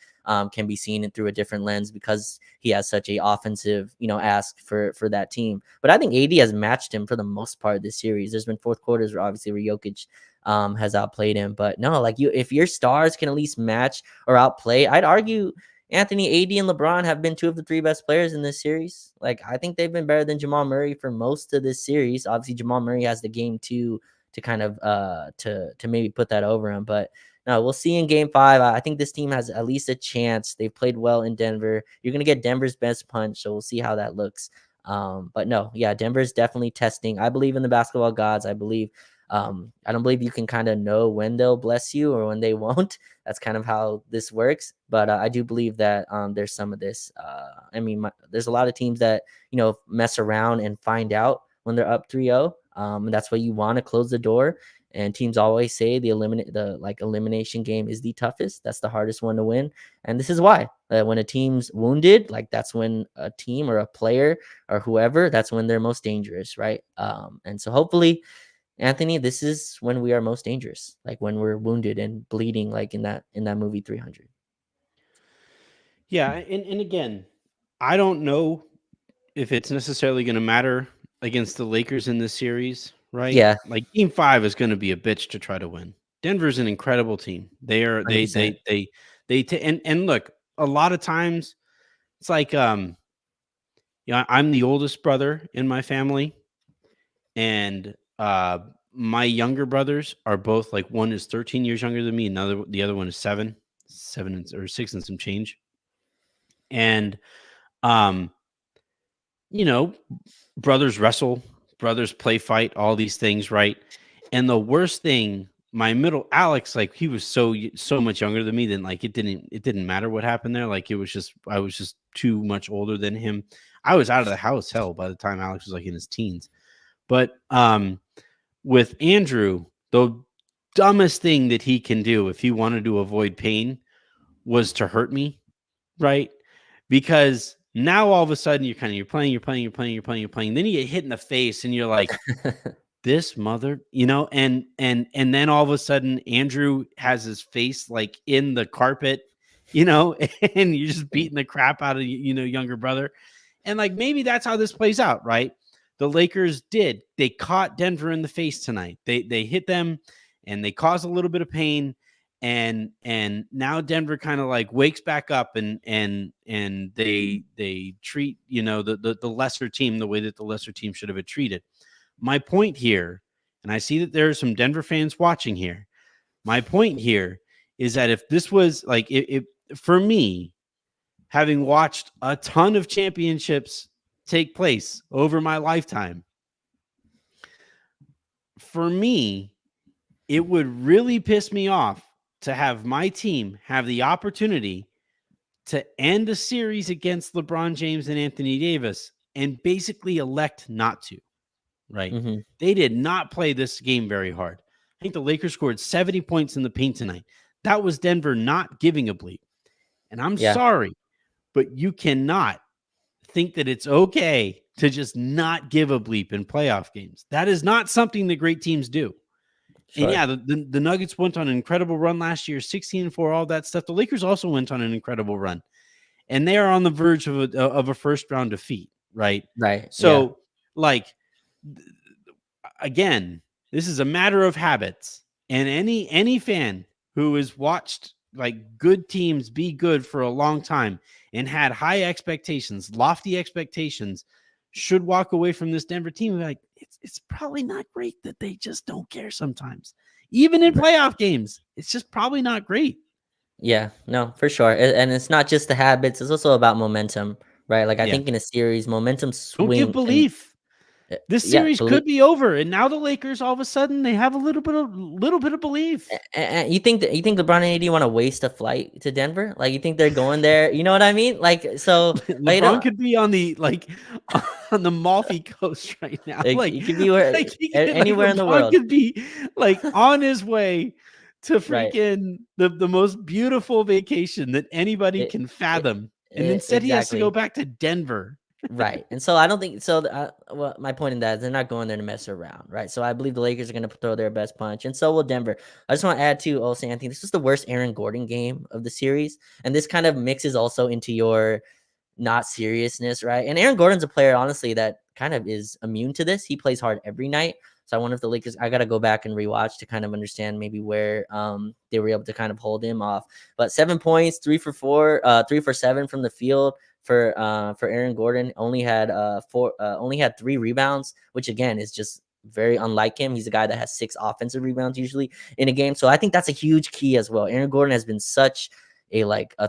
can be seen through a different lens because he has such a offensive, ask for that team. But I think AD has matched him for the most part of this series. There's been fourth quarters where obviously where Jokic has outplayed him, but no, like if your stars can at least match or outplay, I'd argue Anthony, AD, and LeBron have been two of the three best players in this series. Like I think they've been better than Jamal Murray for most of this series. Obviously, Jamal Murray has the game too to kind of to maybe put that over him, but no, we'll see in game 5. I think this team has at least a chance. They've played well in Denver. You're going to get Denver's best punch, so we'll see how that looks. But no, yeah, Denver's definitely testing. I believe in the basketball gods. I don't believe you can kind of know when they'll bless you or when they won't. That's kind of how this works. But I do believe that there's some of this. There's a lot of teams that, mess around and find out when they're up 3-0. And that's why you want to close the door. And teams always say the elimination game is the toughest. That's the hardest one to win. And this is why. When a team's wounded, like that's when a team or a player or whoever, that's when they're most dangerous, right? And so hopefully, Anthony, this is when we are most dangerous, like when we're wounded and bleeding, like in that movie 300. Yeah, and again, I don't know if it's necessarily going to matter against the Lakers in this series, right? Yeah, Like game 5 is going to be a bitch to try to win. Denver's an incredible team. They are 100%. and look, a lot of times it's like I'm the oldest brother in my family, and my younger brothers are both like one is 13 years younger than me, the other one is 7 or 6 and some change. And um you know, brothers wrestle, brothers play fight, all these things, right? And the worst thing, my middle Alex, like he was so much younger than me, then like it didn't matter what happened there. Like I was just too much older than him. I was out of the house hell by the time Alex was like in his teens. But with Andrew, the dumbest thing that he can do if he wanted to avoid pain was to hurt me, right? Because Now all of a sudden you're playing. Then you get hit in the face, and you're like, this mother, and then all of a sudden Andrew has his face like in the carpet, and you're just beating the crap out of younger brother. And like maybe that's how this plays out, right? The Lakers they caught Denver in the face tonight. They hit them and they caused a little bit of pain, and now Denver kind of like wakes back up, and they treat the lesser team the way that the lesser team should have been treated. My point here, and I see that there are some Denver fans watching here. My point here is that if this was like, if for me, having watched a ton of championships take place over my lifetime, for me, it would really piss me off to have my team have the opportunity to end a series against LeBron James and Anthony Davis and basically elect not to. Right? Mhm. They did not play this game very hard. I think the Lakers scored 70 points in the paint tonight. That was Denver not giving a bleep. And I'm Yeah. sorry, but you cannot think that it's okay to just not give a bleep in playoff games. That is not something that great teams do. And Sure. yeah, the Nuggets went on an incredible run last year, 16-4, all that stuff. The Lakers also went on an incredible run, and they are on the verge of a first round defeat, right? Right. Yeah. So, like, again, this is a matter of habits, and any fan who has watched like good teams be good for a long time and had high expectations, lofty expectations, should walk away from this Denver team like it's probably not great that they just don't care sometimes. Even in playoff games, it's just probably not great. Yeah, no, for sure. And it's not just the habits, it's also about momentum, right? Like I Yeah. think in a series, momentum Don't give swing can belief. This yeah, series believe. could be over, and now the Lakers all of a sudden they have a little bit of belief. You think that you think LeBron and AD want to waste a flight to Denver? Like you think they're going there? You know what I mean? Like so, like LeBron could be on the on the Malfi Coast right now. it could be where Like anywhere in the LeBron world, could be like on his way to right? freaking the most beautiful vacation that anybody It, can fathom. And instead he has to go exactly. back to Denver. Right. And so I don't think so. Well, my point in that is they're not going there to mess around. Right. So I believe the Lakers are going to throw their best punch, and so will Denver. I just want to add to also, Anthony, this is the worst Aaron Gordon game of the series. And this kind of mixes also into your not seriousness. Right. And Aaron Gordon's a player, honestly, that kind of is immune to this. He plays hard every night. So I wonder if the Lakers, I got to go back and rewatch to kind of understand maybe where they were able to kind of hold him off. But 7 points, 3 for 7 from the field for Aaron Gordon. Only had 3 rebounds, which again is just very unlike him. He's a guy that has 6 offensive rebounds usually in a game. So I think that's a huge key as well. Aaron Gordon has been such a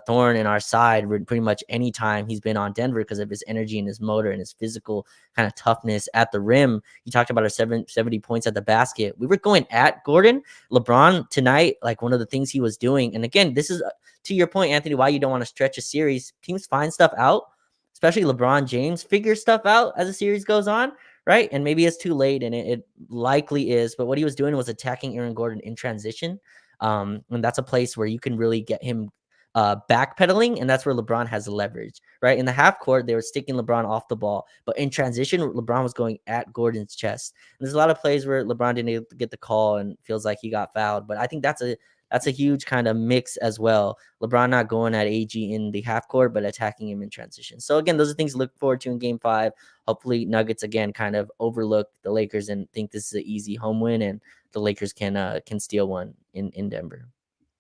thorn in our side pretty much any time he's been on Denver because of his energy and his motor and his physical kind of toughness at the rim. You talked about our 70 points at the basket. We were going at Gordon. LeBron tonight, like one of the things he was doing, and again, this is to your point, Anthony, why you don't want to stretch a series. Teams find stuff out, especially LeBron James figures stuff out as the series goes on, right? And maybe it's too late, and it likely is. But what he was doing was attacking Aaron Gordon in transition. And that's a place where you can really get him backpedaling, and that's where LeBron has leverage, right? In the half court, they were sticking LeBron off the ball, but in transition, LeBron was going at Gordon's chest. And there's a lot of plays where LeBron didn't get the call and feels like he got fouled, but I think that's a huge kind of mix as well. LeBron not going at AG in the half court, but attacking him in transition. So again, those are things to look forward to in Game 5. Hopefully, Nuggets again kind of overlook the Lakers and think this is an easy home win, and the Lakers can steal one in Denver.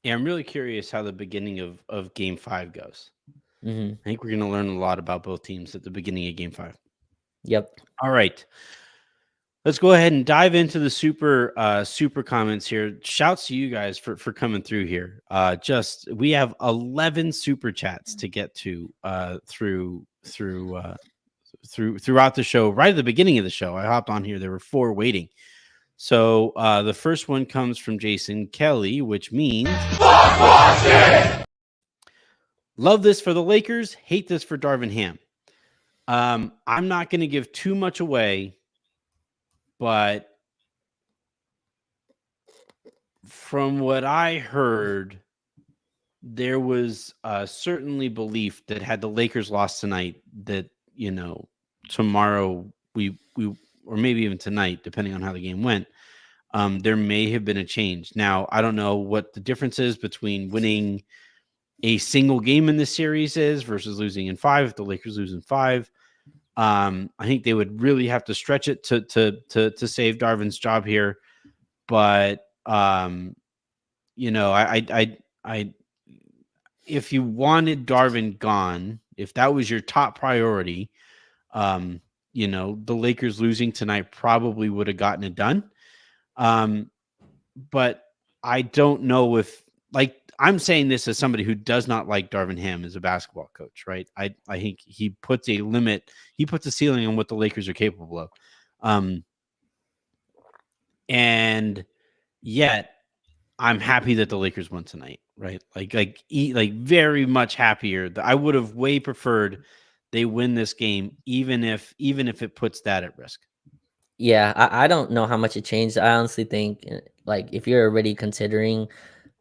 Yeah, I'm really curious how the beginning of Game 5 goes. Mm-hmm. I think we're going to learn a lot about both teams at the beginning of Game 5. Yep. All right. Let's go ahead and dive into the super comments here. Shouts to you guys for coming through here. We have 11 super chats to get to throughout the show. Right at the beginning of the show, I hopped on here. There were 4 waiting. So the first one comes from Jason Kelly, which means love this for the Lakers, hate this for Darvin Ham. I'm not going to give too much away, but from what I heard, there was certainly belief that had the Lakers lost tonight, that tomorrow we or maybe even tonight, depending on how the game went, there may have been a change. Now I don't know what the difference is between winning a single game in this series is versus losing in five. If the Lakers lose in five, I think they would really have to stretch it to save Darvin's job here. But I if you wanted Darvin gone, if that was your top priority, the Lakers losing tonight probably would have gotten it done. But I don't know if, like, I'm saying this as somebody who does not like Darvin Ham as a basketball coach, right? I think he puts a limit, he puts a ceiling on what the Lakers are capable of. And yet I'm happy that the Lakers won tonight, right? Like very much happier. I would have way preferred they win this game, even if it puts that at risk. Yeah, I don't know how much it changed. I honestly think, like, if you're already considering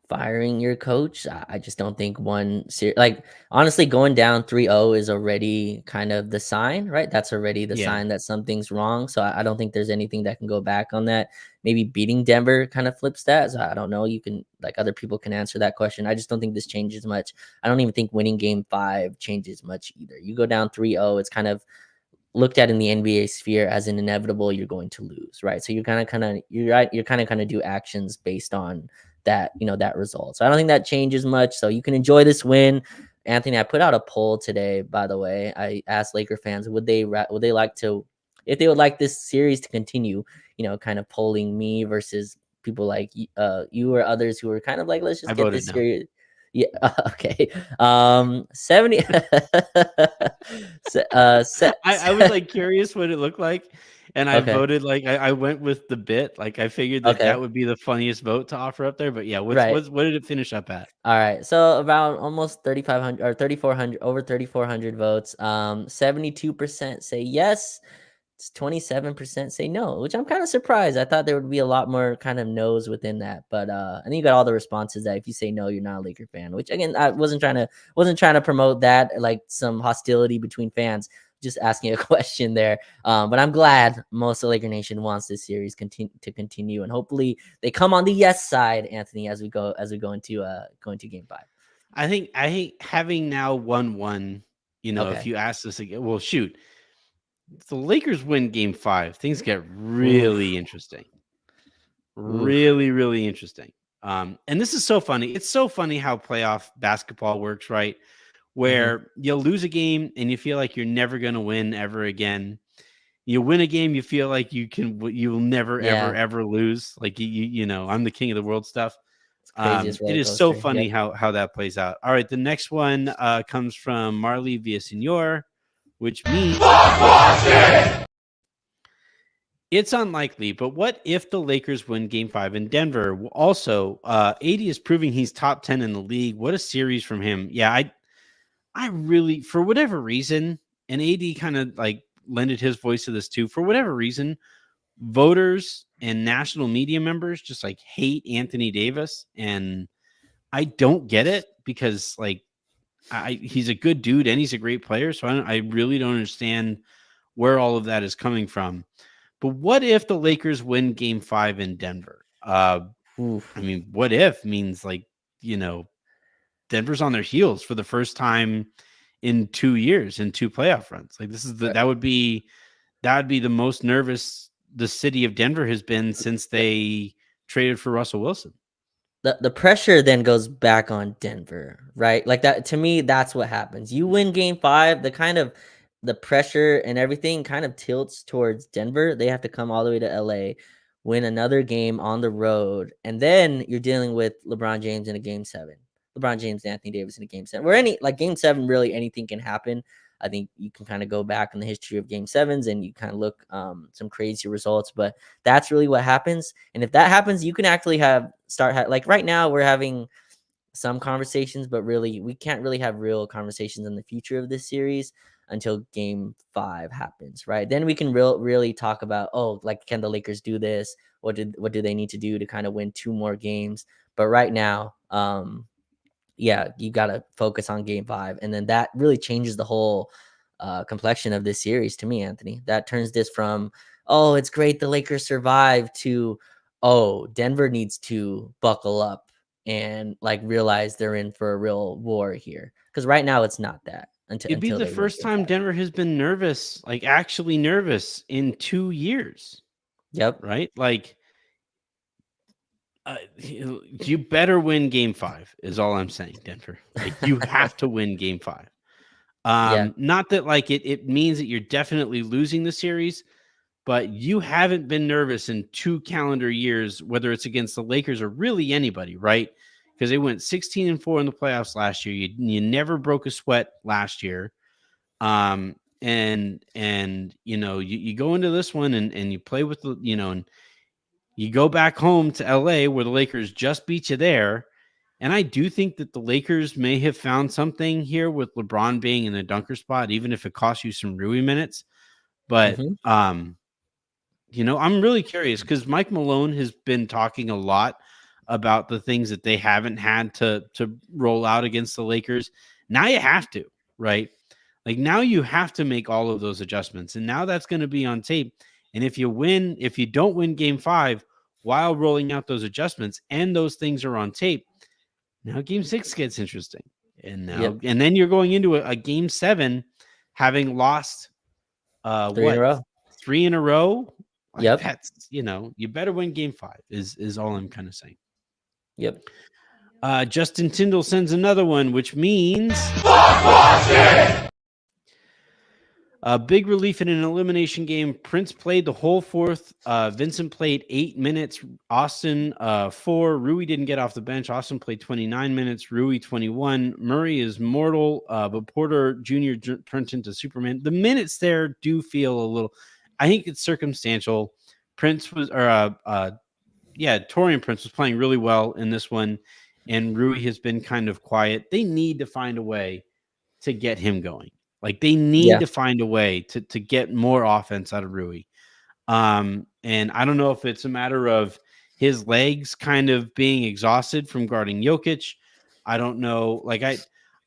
firing your coach, I just don't think like, honestly, going down 3-0 is already kind of the sign, right? That's already the Yeah, sign that something's wrong. So I don't think there's anything that can go back on that. Maybe beating Denver kind of flips that. So I don't know. You can, like, other people can answer that question. I just don't think this changes much. I don't even think winning game 5 changes much either. You go down 3-0, it's kind of looked at in the NBA sphere as an inevitable you're going to lose, right? So you're kind of do actions based on that, that result. So I don't think that changes much. So you can enjoy this win. Anthony, I put out a poll today, by the way. I asked Laker fans, would they like to, if they would like this series to continue, kind of polling me versus people like you or others who were kind of like, let's I just get voted this no. series. Yeah. Okay. 70. I was like curious what it looked like, and I Okay. voted like I went with the bit. Like I figured that Okay. would be the funniest vote to offer up there. But yeah, Right. what did it finish up at? All right. So about almost 3,500 or 3,400, over 3,400 votes. 72% say yes. It's 27% say no, which I'm kind of surprised. I thought there would be a lot more kind of no's within that. But and then you got all the responses that if you say no, you're not a Laker fan, which again, I wasn't trying to promote that, like some hostility between fans. Just asking a question there. But I'm glad most of Laker Nation wants this series continue, and hopefully they come on the yes side, Anthony, as we go into game 5. I think having now won one. If Okay. you ask this again, well, shoot, if the Lakers win Game 5, things get really Oof. interesting. Oof. Really, really interesting. And this is so funny. It's so funny how playoff basketball works, right? Hmm. Where you'll lose a game and you feel like you're never going to win ever again. You win a game, you feel like you'll never, ever, Yeah. ever lose. Like I'm the king of the world stuff. It's craziest It roller is so coaster. funny Yep. how that plays out. All right, the next one comes from Marley Villasenor, which means it's unlikely, but what if the Lakers win Game 5 in Denver? Also, AD is proving he's top 10 in the league. What a series from him. Yeah, I really, for whatever reason, and AD kind of like lended his voice to this too. For whatever reason, voters and national media members just like hate Anthony Davis, and I don't get it because like he's a good dude and he's a great player, so I really don't understand where all of that is coming from. But what if the Lakers win Game 5 in Denver? I Oof. mean, what if means like you know Denver's on their heels for the first time in 2 years in two playoff runs. Like this is Right. that would be the most nervous the city of Denver has been since they traded for Russell Wilson. The pressure then goes back on Denver, right? Like that, to me, that's what happens. You win game 5, the pressure and everything kind of tilts towards Denver. They have to come all the way to LA, win another game on the road, and then you're dealing with LeBron James in a game 7. LeBron James and Anthony Davis in a game 7. Where game 7, really anything can happen. I think you can kind of go back in the history of game 7s and you kind of look some crazy results, but that's really what happens. And if that happens, you can actually like right now we're having some conversations, but really we can't really have real conversations in the future of this series until game 5 happens, right? Then we can really talk about, oh, like, can the Lakers do this? What do they need to do to kind of win 2 more games? But right now, yeah, you got to focus on game 5. And then that really changes the whole complexion of this series to me, Anthony. That turns this from, oh, it's great the Lakers survived, to, oh, Denver needs to buckle up and like realize they're in for a real war here. Because right now it's not that It'd be until the they win first game time 5. Denver has been nervous, like actually nervous in 2 years, Yep. right? Like you better win game 5 is all I'm saying, Denver. Like you have to win game 5. Yeah. Not that like it means that you're definitely losing the series, but you haven't been nervous in 2 calendar years, whether it's against the Lakers or really anybody, right? Because they went 16-4 in the playoffs last year. You never broke a sweat last year. And you know, you go into this one and you play with the, you know, and you go back home to LA where the Lakers just beat you there. And I do think that the Lakers may have found something here with LeBron being in the dunker spot, even if it costs you some Rui minutes. But Hmm. you know, I'm really curious because Mike Malone has been talking a lot about the things that they haven't had to roll out against the Lakers. Now you have to, right? Like now you have to make all of those adjustments. And now that's going to be on tape. And if you don't win game 5 while rolling out those adjustments and those things are on tape, now game 6 gets interesting. Yep. And then you're going into a game 7 having lost 3 in a what, row. 3 in a row? Like Yep. that's, you know, you better win game 5 is all I'm kind of saying. Yep. Justin Tyndall sends another one, which means a big relief in an elimination game. Prince played the whole fourth. Vincent played 8 minutes. Austin 4. Rui didn't get off the bench. Austin played 29 minutes. Rui 21. Murray is mortal, but Porter Jr. turned into Superman. The minutes there do feel a little. I think it's circumstantial. Prince was, or Torian Prince was playing really well in this one, and Rui has been kind of quiet. They need to find a way to get him going. Like they need Yeah. to find a way to get more offense out of Rui. And I don't know if it's a matter of his legs kind of being exhausted from guarding Jokic. I don't know. Like I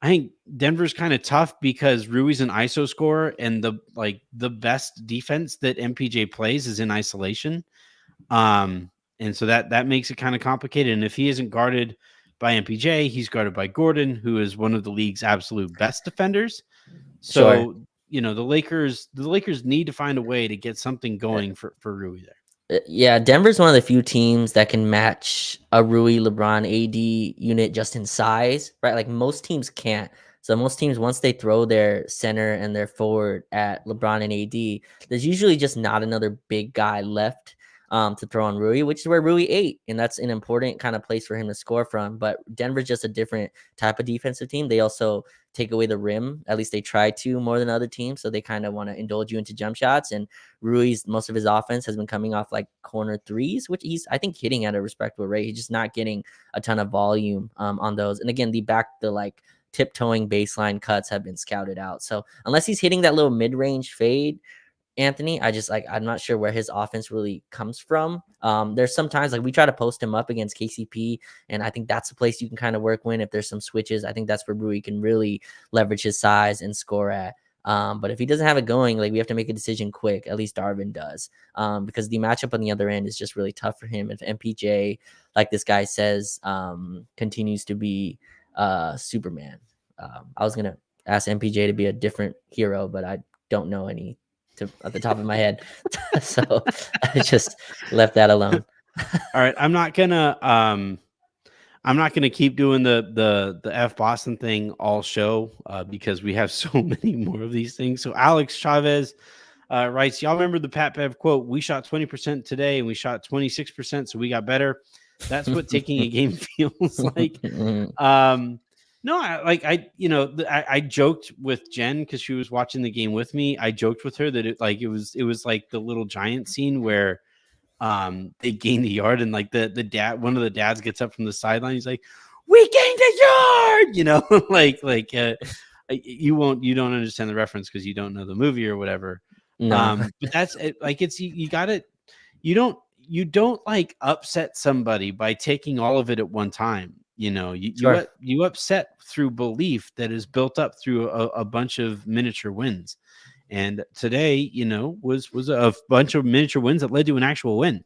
think Denver's kind of tough because Rui's an ISO scorer, and the best defense that MPJ plays is in isolation. And so that makes it kind of complicated. And if he isn't guarded by MPJ, he's guarded by Gordon, who is one of the league's absolute best defenders. Sure. So, you know, the Lakers need to find a way to get something going for Rui there. Yeah, Denver's one of the few teams that can match a Rui, LeBron, AD unit just in size, right? Like most teams can't. So most teams, once they throw their center and their forward at LeBron and AD, there's usually just not another big guy left to throw on Rui, which is where Rui ate, and that's an important kind of place for him to score from. But Denver's just a different type of defensive team. They also take away the rim. At least they try to, more than other teams. So they kind of want to indulge you into jump shots. And Rui's, most of his offense has been coming off like corner threes, which he's, I think, hitting at a respectable rate. He's just not getting a ton of volume on those. And again, the like tiptoeing baseline cuts have been scouted out. So unless he's hitting that little mid-range fade, Anthony, I'm not sure where his offense really comes from. There's sometimes like we try to post him up against KCP, and I think that's the place you can kind of work when if there's some switches. I think that's where Rui can really leverage his size and score at. But if he doesn't have it going, like we have to make a decision quick. At least Darvin does, because the matchup on the other end is just really tough for him. If MPJ, like this guy says, continues to be Superman. I was gonna ask MPJ to be a different hero, but I don't know any at the top of my head. So I just left that alone. All right. I'm not gonna keep doing the F Boston thing all show because we have so many more of these things. So Alex Chavez writes, y'all remember the Pat Bev quote, we shot 20% today and we shot 26%, so we got better. That's what taking a game feels like. No, I joked with Jen because she was watching the game with me. I joked with her that it was like the Little Giant scene where they gained a yard and like the dad, one of the dads gets up from the sideline. He's like, "We gained a yard," you know, you don't understand the reference because you don't know the movie or whatever. No. But that's it. Like you got it. You don't like upset somebody by taking all of it at one time. Sure. You upset through belief that is built up through a bunch of miniature wins. And today, was a bunch of miniature wins that led to an actual win.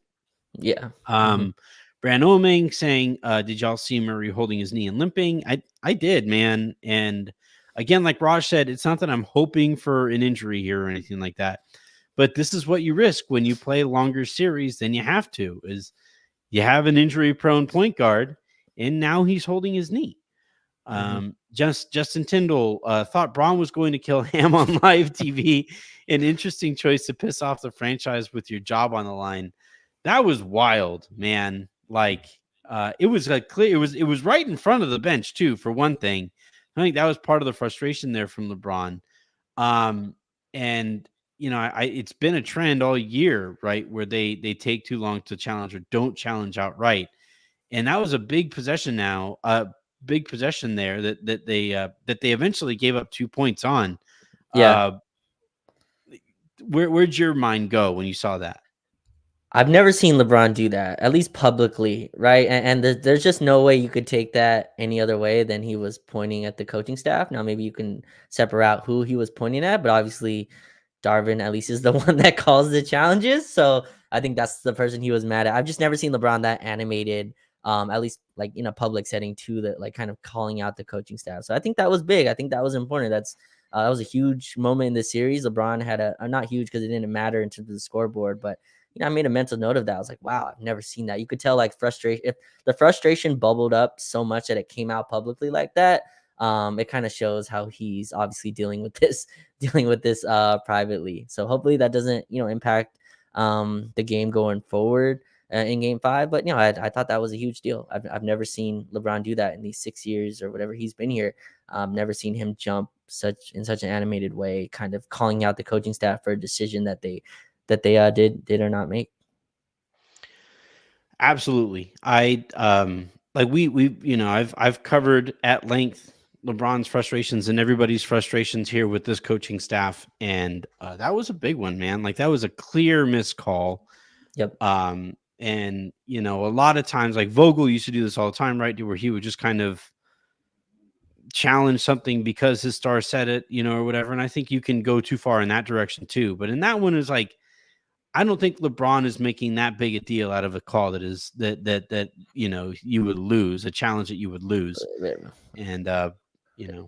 Yeah. Um, Bran Oming saying, "Did y'all see Murray holding his knee and limping?" I did, man. And again, like Raj said, it's not that I'm hoping for an injury here or anything like that, but this is what you risk when you play longer series than you have to. Is you have an injury-prone point guard, and now he's holding his knee. Justin Tyndall thought Braun was going to kill Ham on live TV. An interesting choice to piss off the franchise with your job on the line. That was wild, man. Like it was like clear. It was right in front of the bench too. For one thing, I think that was part of the frustration there from LeBron. And it's been a trend all year, right, where they take too long to challenge or don't challenge outright. And that was a big possession now. Big possession there that they eventually gave up 2 points on. Yeah. Where'd your mind go when you saw that? I've never seen LeBron do that, at least publicly, right? And there's just no way you could take that any other way than he was pointing at the coaching staff. Now, maybe you can separate out who he was pointing at, but obviously, Darvin at least is the one that calls the challenges. So I think that's the person he was mad at. I've just never seen LeBron that animated, at least like in a public setting too, that like kind of calling out the coaching staff. So I think that was big. I think that was important. That was a huge moment in the series. LeBron had a not huge because it didn't matter in terms of the scoreboard, but I made a mental note of that. I was like, wow, I've never seen that. You could tell like frustration. If the frustration bubbled up so much that it came out publicly like that, it kind of shows how he's obviously dealing with this privately. So hopefully that doesn't impact the game going forward in game 5. But I thought that was a huge deal. I've never seen LeBron do that in these 6 years or whatever he's been here. Never seen him jump in such an animated way, kind of calling out the coaching staff for a decision that they did or not make. Absolutely. I like we I've covered at length LeBron's frustrations and everybody's frustrations here with this coaching staff, and that was a big one, man. Like that was a clear missed call. Yep. And a lot of times, like Vogel used to do this all the time, right? Where he would just kind of challenge something because his star said it, or whatever. And I think you can go too far in that direction too. But in that one is like, I don't think LeBron is making that big a deal out of a call that you would lose, a challenge that you would lose. And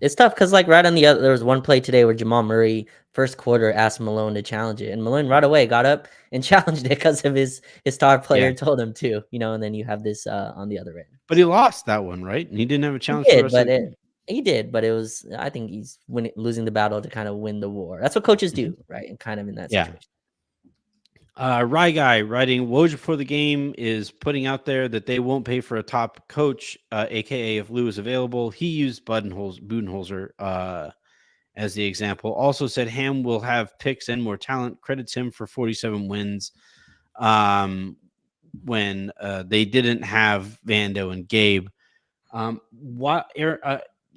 it's tough because like right on the other, there was one play today where Jamal Murray first quarter asked Malone to challenge it, and Malone right away got up and challenged it because of his star player told him to, and then you have this on the other end. But he lost that one, right? And he didn't have a challenge He for the did, rest of the game. He did, but it was, I think he's losing the battle to kind of win the war. That's what coaches do, right? And kind of in that situation. Rye Guy writing Woj before the game is putting out there that they won't pay for a top coach, aka if Lou is available. He used Budenholzer as the example. Also said Ham will have picks and more talent. Credits him for 47 wins when they didn't have Vando and Gabe.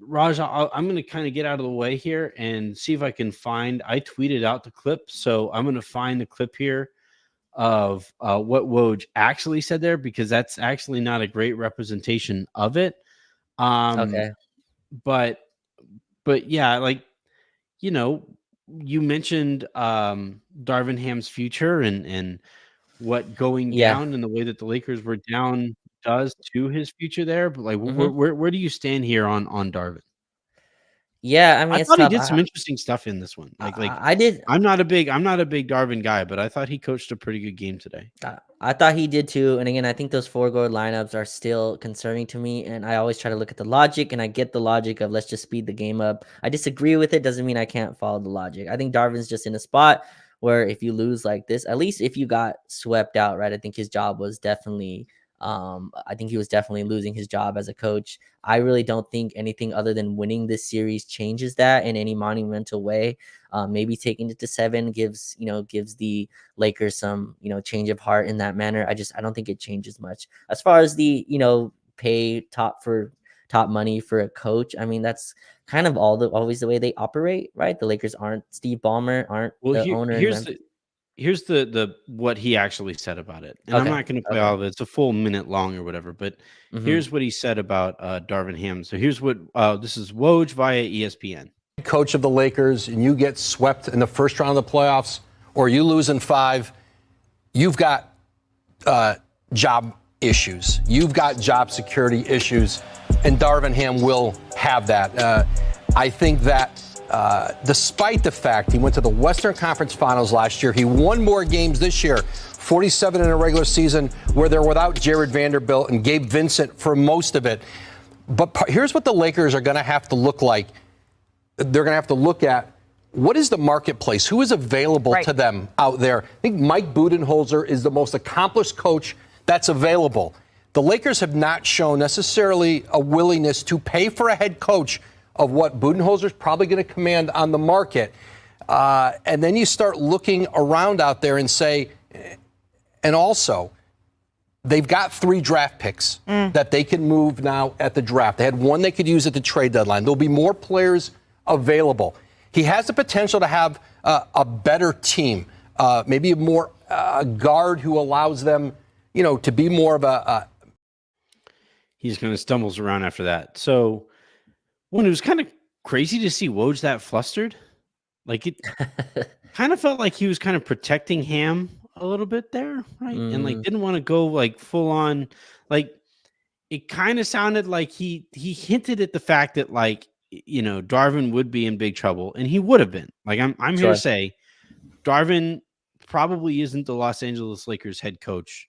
Raj, I'm going to kind of get out of the way here and see if I can find. I tweeted out the clip, so I'm going to find the clip here of what Woj actually said there, because that's actually not a great representation of it. Okay. But yeah, like, you mentioned Darvin Ham's future and what going down and the way that the Lakers were down does to his future there. But like, where do you stand here on Darvin? Yeah, I mean, I it's thought he tough. did some interesting stuff in this one. Like I did. I'm not a big Darvin guy, but I thought he coached a pretty good game today. I thought he did too. And again, I think those 4 guard lineups are still concerning to me. And I always try to look at the logic, and I get the logic of let's just speed the game up. I disagree with it. Doesn't mean I can't follow the logic. I think Darvin's just in a spot where if you lose like this, at least if you got swept out, right? I think his job was definitely, I think he was definitely losing his job as a coach. I really don't think anything other than winning this series changes that in any monumental way. Maybe taking it to 7 gives the Lakers some, change of heart in that manner. I don't think it changes much as far as the, pay top money for a coach. I mean, that's kind of always the way they operate, right? The Lakers aren't Steve Ballmer, aren't the owner. here's the what he actually said about it, and I'm Okay. not going to play Okay. all of it. It's a full minute long or whatever, but Mm-hmm. here's what he said about Darvin Ham. So here's what this is Woj via ESPN. Coach of the Lakers, and you get swept in the first round of the playoffs, or you lose in 5, you've got job issues. You've got job security issues, and Darvin Ham will have that. I think that despite the fact he went to the Western Conference Finals last year, he won more games this year, 47 in a regular season, where they're without Jared Vanderbilt and Gabe Vincent for most of it. But here's what the Lakers are going to have to look like. They're going to have to look at what is the marketplace? Who is available to them out there? I think Mike Budenholzer is the most accomplished coach that's available. The Lakers have not shown necessarily a willingness to pay for a head coach of what Budenholzer is probably going to command on the market. And then you start looking around out there and say, and also, they've got 3 draft picks that they can move now at the draft. They had 1 they could use at the trade deadline. There'll be more players available. He has the potential to have a better team, maybe a more guard who allows them, to be more of a. He's kind of stumbles around after that. So, it was kind of crazy to see Woj that flustered. Like it kind of felt like he was kind of protecting Ham a little bit there, right? And like didn't want to go like full on. Like it kind of sounded like he hinted at the fact that like Darvin would be in big trouble, and he would have been. Like I'm here to say, Darvin probably isn't the Los Angeles Lakers head coach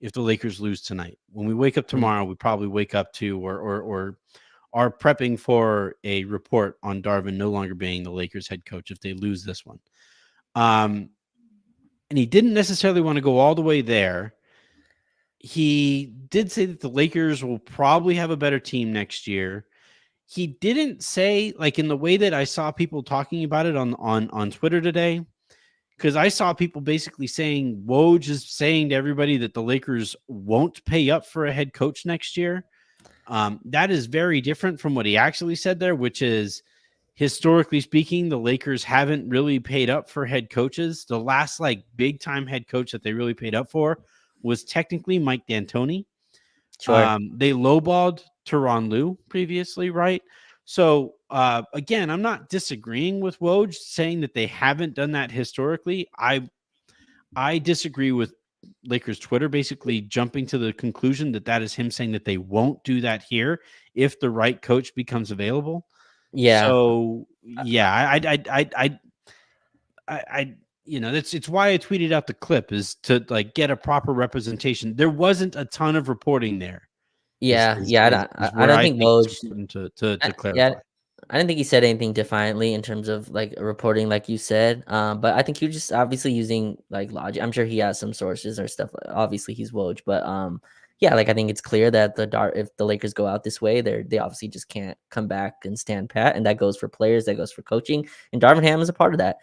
if the Lakers lose tonight. When we wake up tomorrow, we probably wake up to or are prepping for a report on Darvin no longer being the Lakers head coach if they lose this one. And he didn't necessarily want to go all the way there. He did say that the Lakers will probably have a better team next year. He didn't say, like in the way that I saw people talking about it on Twitter today, because I saw people basically saying Woj is saying to everybody that the Lakers won't pay up for a head coach next year. That is very different from what he actually said there, which is, historically speaking, the Lakers haven't really paid up for head coaches. The last like big time head coach that they really paid up for was technically Mike D'Antoni. Sure. They lowballed Tyronn Lue previously, right? So again, I'm not disagreeing with Woj saying that they haven't done that historically. I disagree with Lakers Twitter basically jumping to the conclusion that that is him saying that they won't do that here if the right coach becomes available. Yeah. So yeah, I it's why I tweeted out the clip, is to like get a proper representation. There wasn't a ton of reporting there. Yeah. I don't think Woj to clarify. Yeah, I didn't think he said anything defiantly in terms of like reporting, like you said. But I think he was just obviously using like logic. I'm sure he has some sources or stuff. Obviously, he's Woj, but yeah, like I think it's clear that if the Lakers go out this way, they obviously just can't come back and stand pat, and that goes for players, that goes for coaching, and Darvin Ham is a part of that.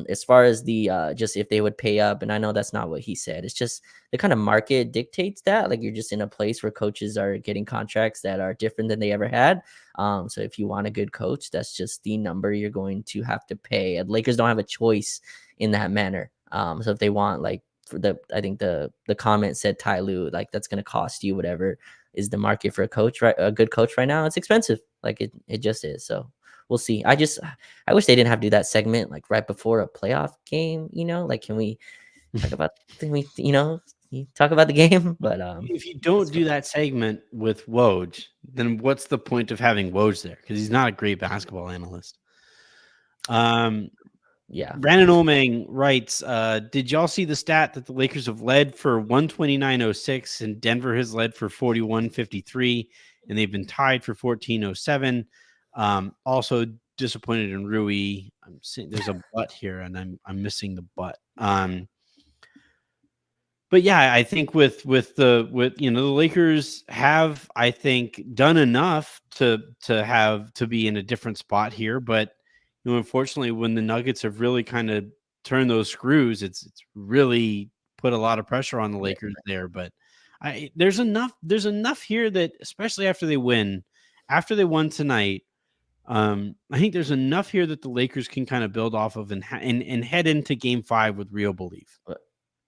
As far as the just if they would pay up, and I know that's not what he said. It's just the kind of market dictates that. Like you're just in a place where coaches are getting contracts that are different than they ever had. So if you want a good coach, that's just the number you're going to have to pay. And Lakers don't have a choice in that manner. So if they want like I think the comment said Ty Lue, like that's going to cost you whatever is the market for a coach, right? A good coach right now, it's expensive. Like it just is. So we'll see. I wish they didn't have to do that segment like right before a playoff game. Like can we talk about talk about the game? But if you don't do that segment with Woj, then what's the point of having Woj there? Because he's not a great basketball analyst. Yeah. Brandon Olmang writes, did y'all see the stat that the Lakers have led for 129.06 and Denver has led for 41.53 and they've been tied for 14.07? Also disappointed in Rui. I'm seeing there's a butt here and I'm missing the butt. But yeah, I think with the Lakers have, I think, done enough to be in a different spot here, but unfortunately, when the Nuggets have really kind of turned those screws, it's really put a lot of pressure on the Lakers there. But there's enough here that, especially after they won tonight, I think there's enough here that the Lakers can kind of build off of and head into Game 5 with real belief.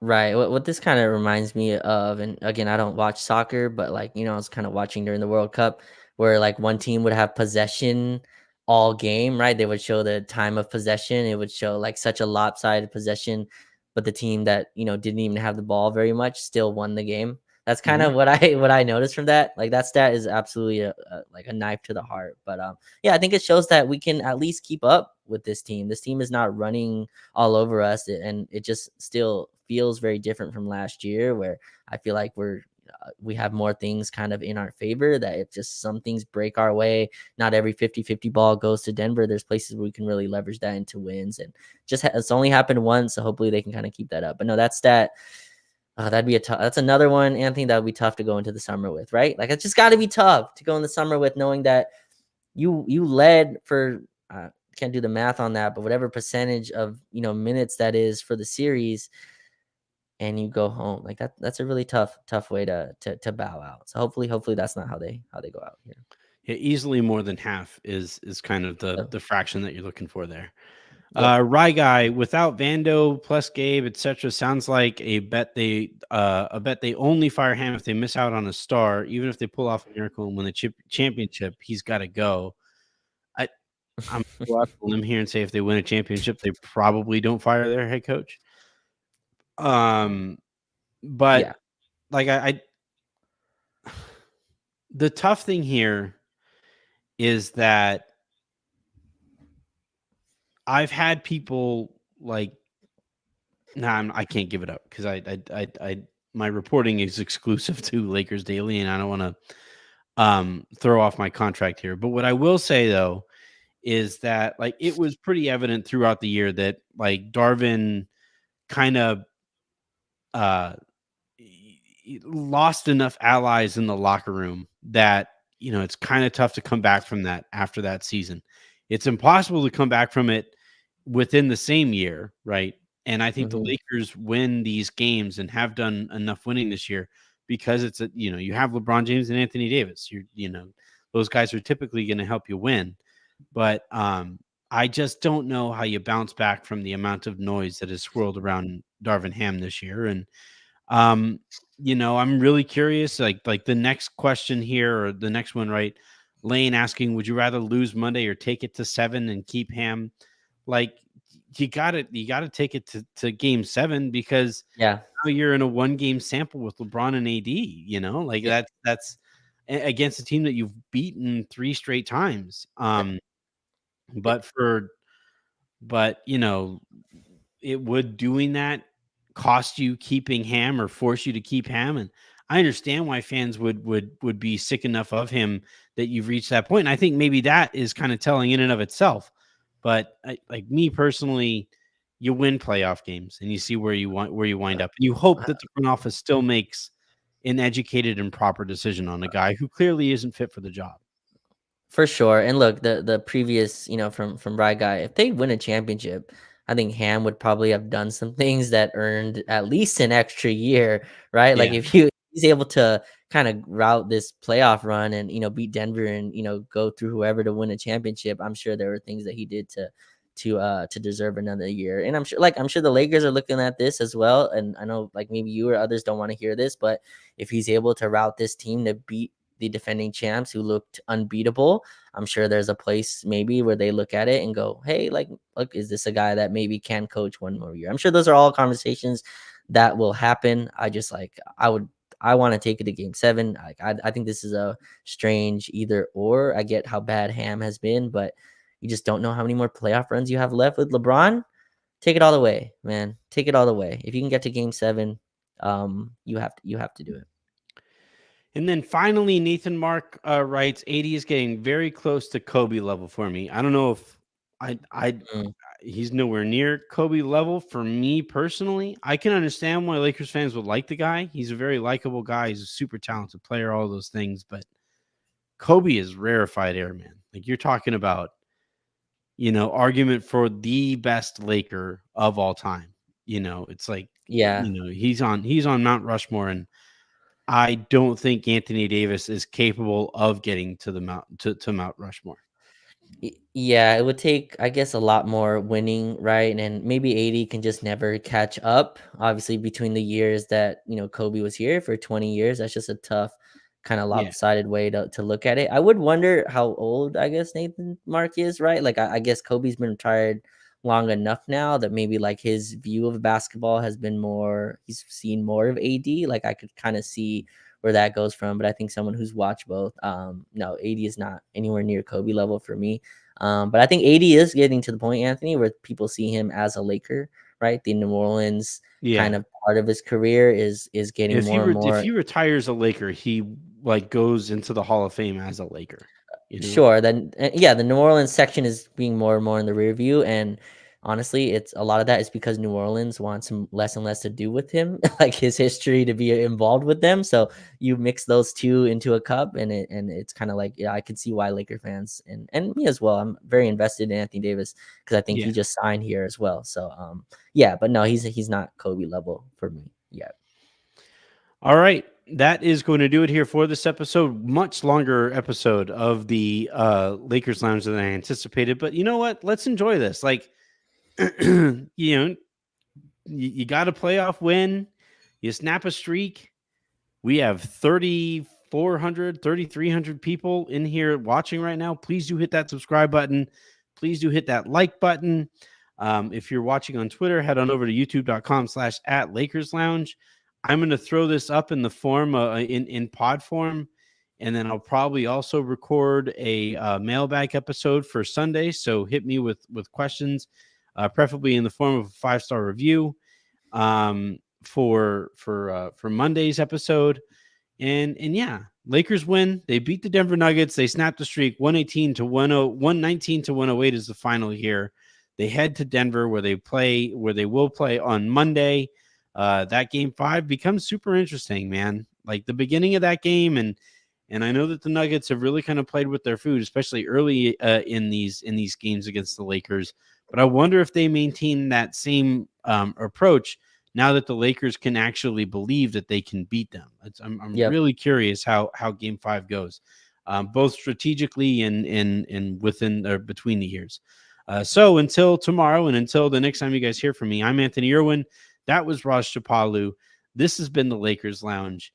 Right. What this kind of reminds me of, and again, I don't watch soccer, but like, I was kind of watching during the World Cup where like one team would have possession all game, right? They would show the time of possession. It would show like such a lopsided possession, but the team that, didn't even have the ball very much still won the game. That's kind Mhm. of what I noticed from that. Like that stat is absolutely like a knife to the heart. But yeah, I think it shows that we can at least keep up with this team. This team is not running all over us, and it just still feels very different from last year, where I feel like we have more things kind of in our favor, that if just some things break our way, not every 50-50 ball goes to Denver. There's places where we can really leverage that into wins, and it's only happened once, so hopefully they can kind of keep that up. But no, that'd be that's another one, Anthony, that would be tough to go into the summer with, right? Like it's just got to be tough to go in the summer with, knowing that you led for can't do the math on that, but whatever percentage of minutes that is for the series, and you go home like that. That's a really tough way to bow out. So hopefully that's not how they go out here. Yeah, easily more than half is kind of So, the fraction that you're looking for there. yep. Rye guy without Vando plus Gabe, etc. sounds like a bet they only fire Ham if they miss out on a star, even if they pull off a miracle and win the championship. He's got to go. I'm go out on a limb here and say if they win a championship, they probably don't fire their head coach. But Yeah. like the tough thing here is that I've had people like, nah, I can't give it up because I my reporting is exclusive to Lakers Daily, and I don't want to throw off my contract here. But what I will say though is that like it was pretty evident throughout the year that like Darvin kind of uh lost enough allies in the locker room that it's kind of tough to come back from that after that season. It's impossible to come back from it within the same year, right? And I think the Mm-hmm. Lakers win these games and have done enough winning this year because you have LeBron James and Anthony Davis. Those guys are typically going to help you win. But I just don't know how you bounce back from the amount of noise that has swirled around Darvin Ham this year. And um, I'm really curious. Like the next question here, or the next one, right? Lane asking, would you rather lose Monday or take it to 7 and keep Ham? Like you gotta take it to game 7 because Yeah. now you're in a 1-game sample with LeBron and AD, like Yeah. that's against a team that you've beaten 3 straight times. But but it would doing that cost you keeping Ham or force you to keep Ham? And I understand why fans would be sick enough of him that you've reached that point. And I think maybe that is kind of telling in and of itself. But like me personally, you win playoff games and you see where you wind up. And you hope that the front office still makes an educated and proper decision on a guy who clearly isn't fit for the job. For sure. And look, the previous, from Rye Guy, if they win a championship, I think Ham would probably have done some things that earned at least an extra year, right? Like Yeah. if he's able to kind of route this playoff run and beat Denver and go through whoever to win a championship, I'm sure there were things that he did to deserve another year. And I'm sure the Lakers are looking at this as well. And I know like maybe you or others don't want to hear this, but if he's able to route this team to beat the defending champs who looked unbeatable, I'm sure there's a place maybe where they look at it and go, hey, like, look, is this a guy that maybe can coach one more year? I'm sure those are all conversations that will happen. I want to take it to game 7. Like, I think this is a strange either or. I get how bad Ham has been, but you just don't know how many more playoff runs you have left with LeBron. Take it all the way, man. Take it all the way. If you can get to game 7, you have to do it. And then finally, Nathan Mark writes, AD is getting very close to Kobe level for me. I don't know if Mm. he's nowhere near Kobe level for me personally. I can understand why Lakers fans would like the guy. He's a very likable guy. He's a super talented player, all those things. But Kobe is rarefied air, man. Like you're talking about, argument for the best Laker of all time. It's like, Yeah. he's on Mount Rushmore, and I don't think Anthony Davis is capable of getting to the Mount Rushmore. Yeah, it would take, I guess, a lot more winning, right? And maybe 80 can just never catch up. Obviously, between the years that, Kobe was here for 20 years, that's just a tough, kind of Yeah. lopsided way to look at it. I would wonder how old, I guess, Nathan Mark is, right? Like, I guess Kobe's been retired long enough now that maybe like his view of basketball has been more, he's seen more of AD. Like, I could kind of see where that goes from. But I think someone who's watched both, no, AD is not anywhere near Kobe level for me. But I think AD is getting to the point, Anthony, where people see him as a Laker, right? The New Orleans kind Yeah. of part of his career is getting If he more and if more. he retires a Laker, he like goes into the Hall of Fame as a Laker. Sure. Then, yeah, the New Orleans section is being more and more in the rear view, and honestly, it's a lot of that is because New Orleans wants him less and less to do with him, like his history to be involved with them. So you mix those two into a cup, and it's kind of like, yeah, I can see why Laker fans and me as well. I'm very invested in Anthony Davis because I think he Yeah. just signed here as well. So yeah, but no, he's not Kobe level for me yet. All right. That is going to do it here for this episode. Much longer episode of the Lakers Lounge than I anticipated. But you know what? Let's enjoy this. Like, you got a playoff win. You snap a streak. We have 3,400, 3,300 people in here watching right now. Please do hit that subscribe button. Please do hit that like button. If you're watching on Twitter, head on over to youtube.com/@LakersLounge. I'm going to throw this up in the form in pod form, and then I'll probably also record a mailbag episode for Sunday. So hit me with questions, preferably in the form of a 5-star review for Monday's episode. And yeah, Lakers win. They beat the Denver Nuggets. They snapped the streak. 118 to 119 to 108 is the final here. They head to Denver where they will play on Monday. That game 5 becomes super interesting, man. Like the beginning of that game, and I know that the Nuggets have really kind of played with their food, especially early in these games against the Lakers. But I wonder if they maintain that same approach now that the Lakers can actually believe that they can beat them. I'm Yep. really curious how Game 5 goes, both strategically and within or between the years. So until tomorrow and until the next time you guys hear from me, I'm Anthony Irwin. That was Raj Chapalu. This has been the Lakers Lounge.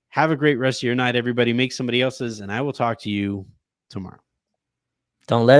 Have a great rest of your night, everybody. Make somebody else's, and I will talk to you tomorrow. Don't let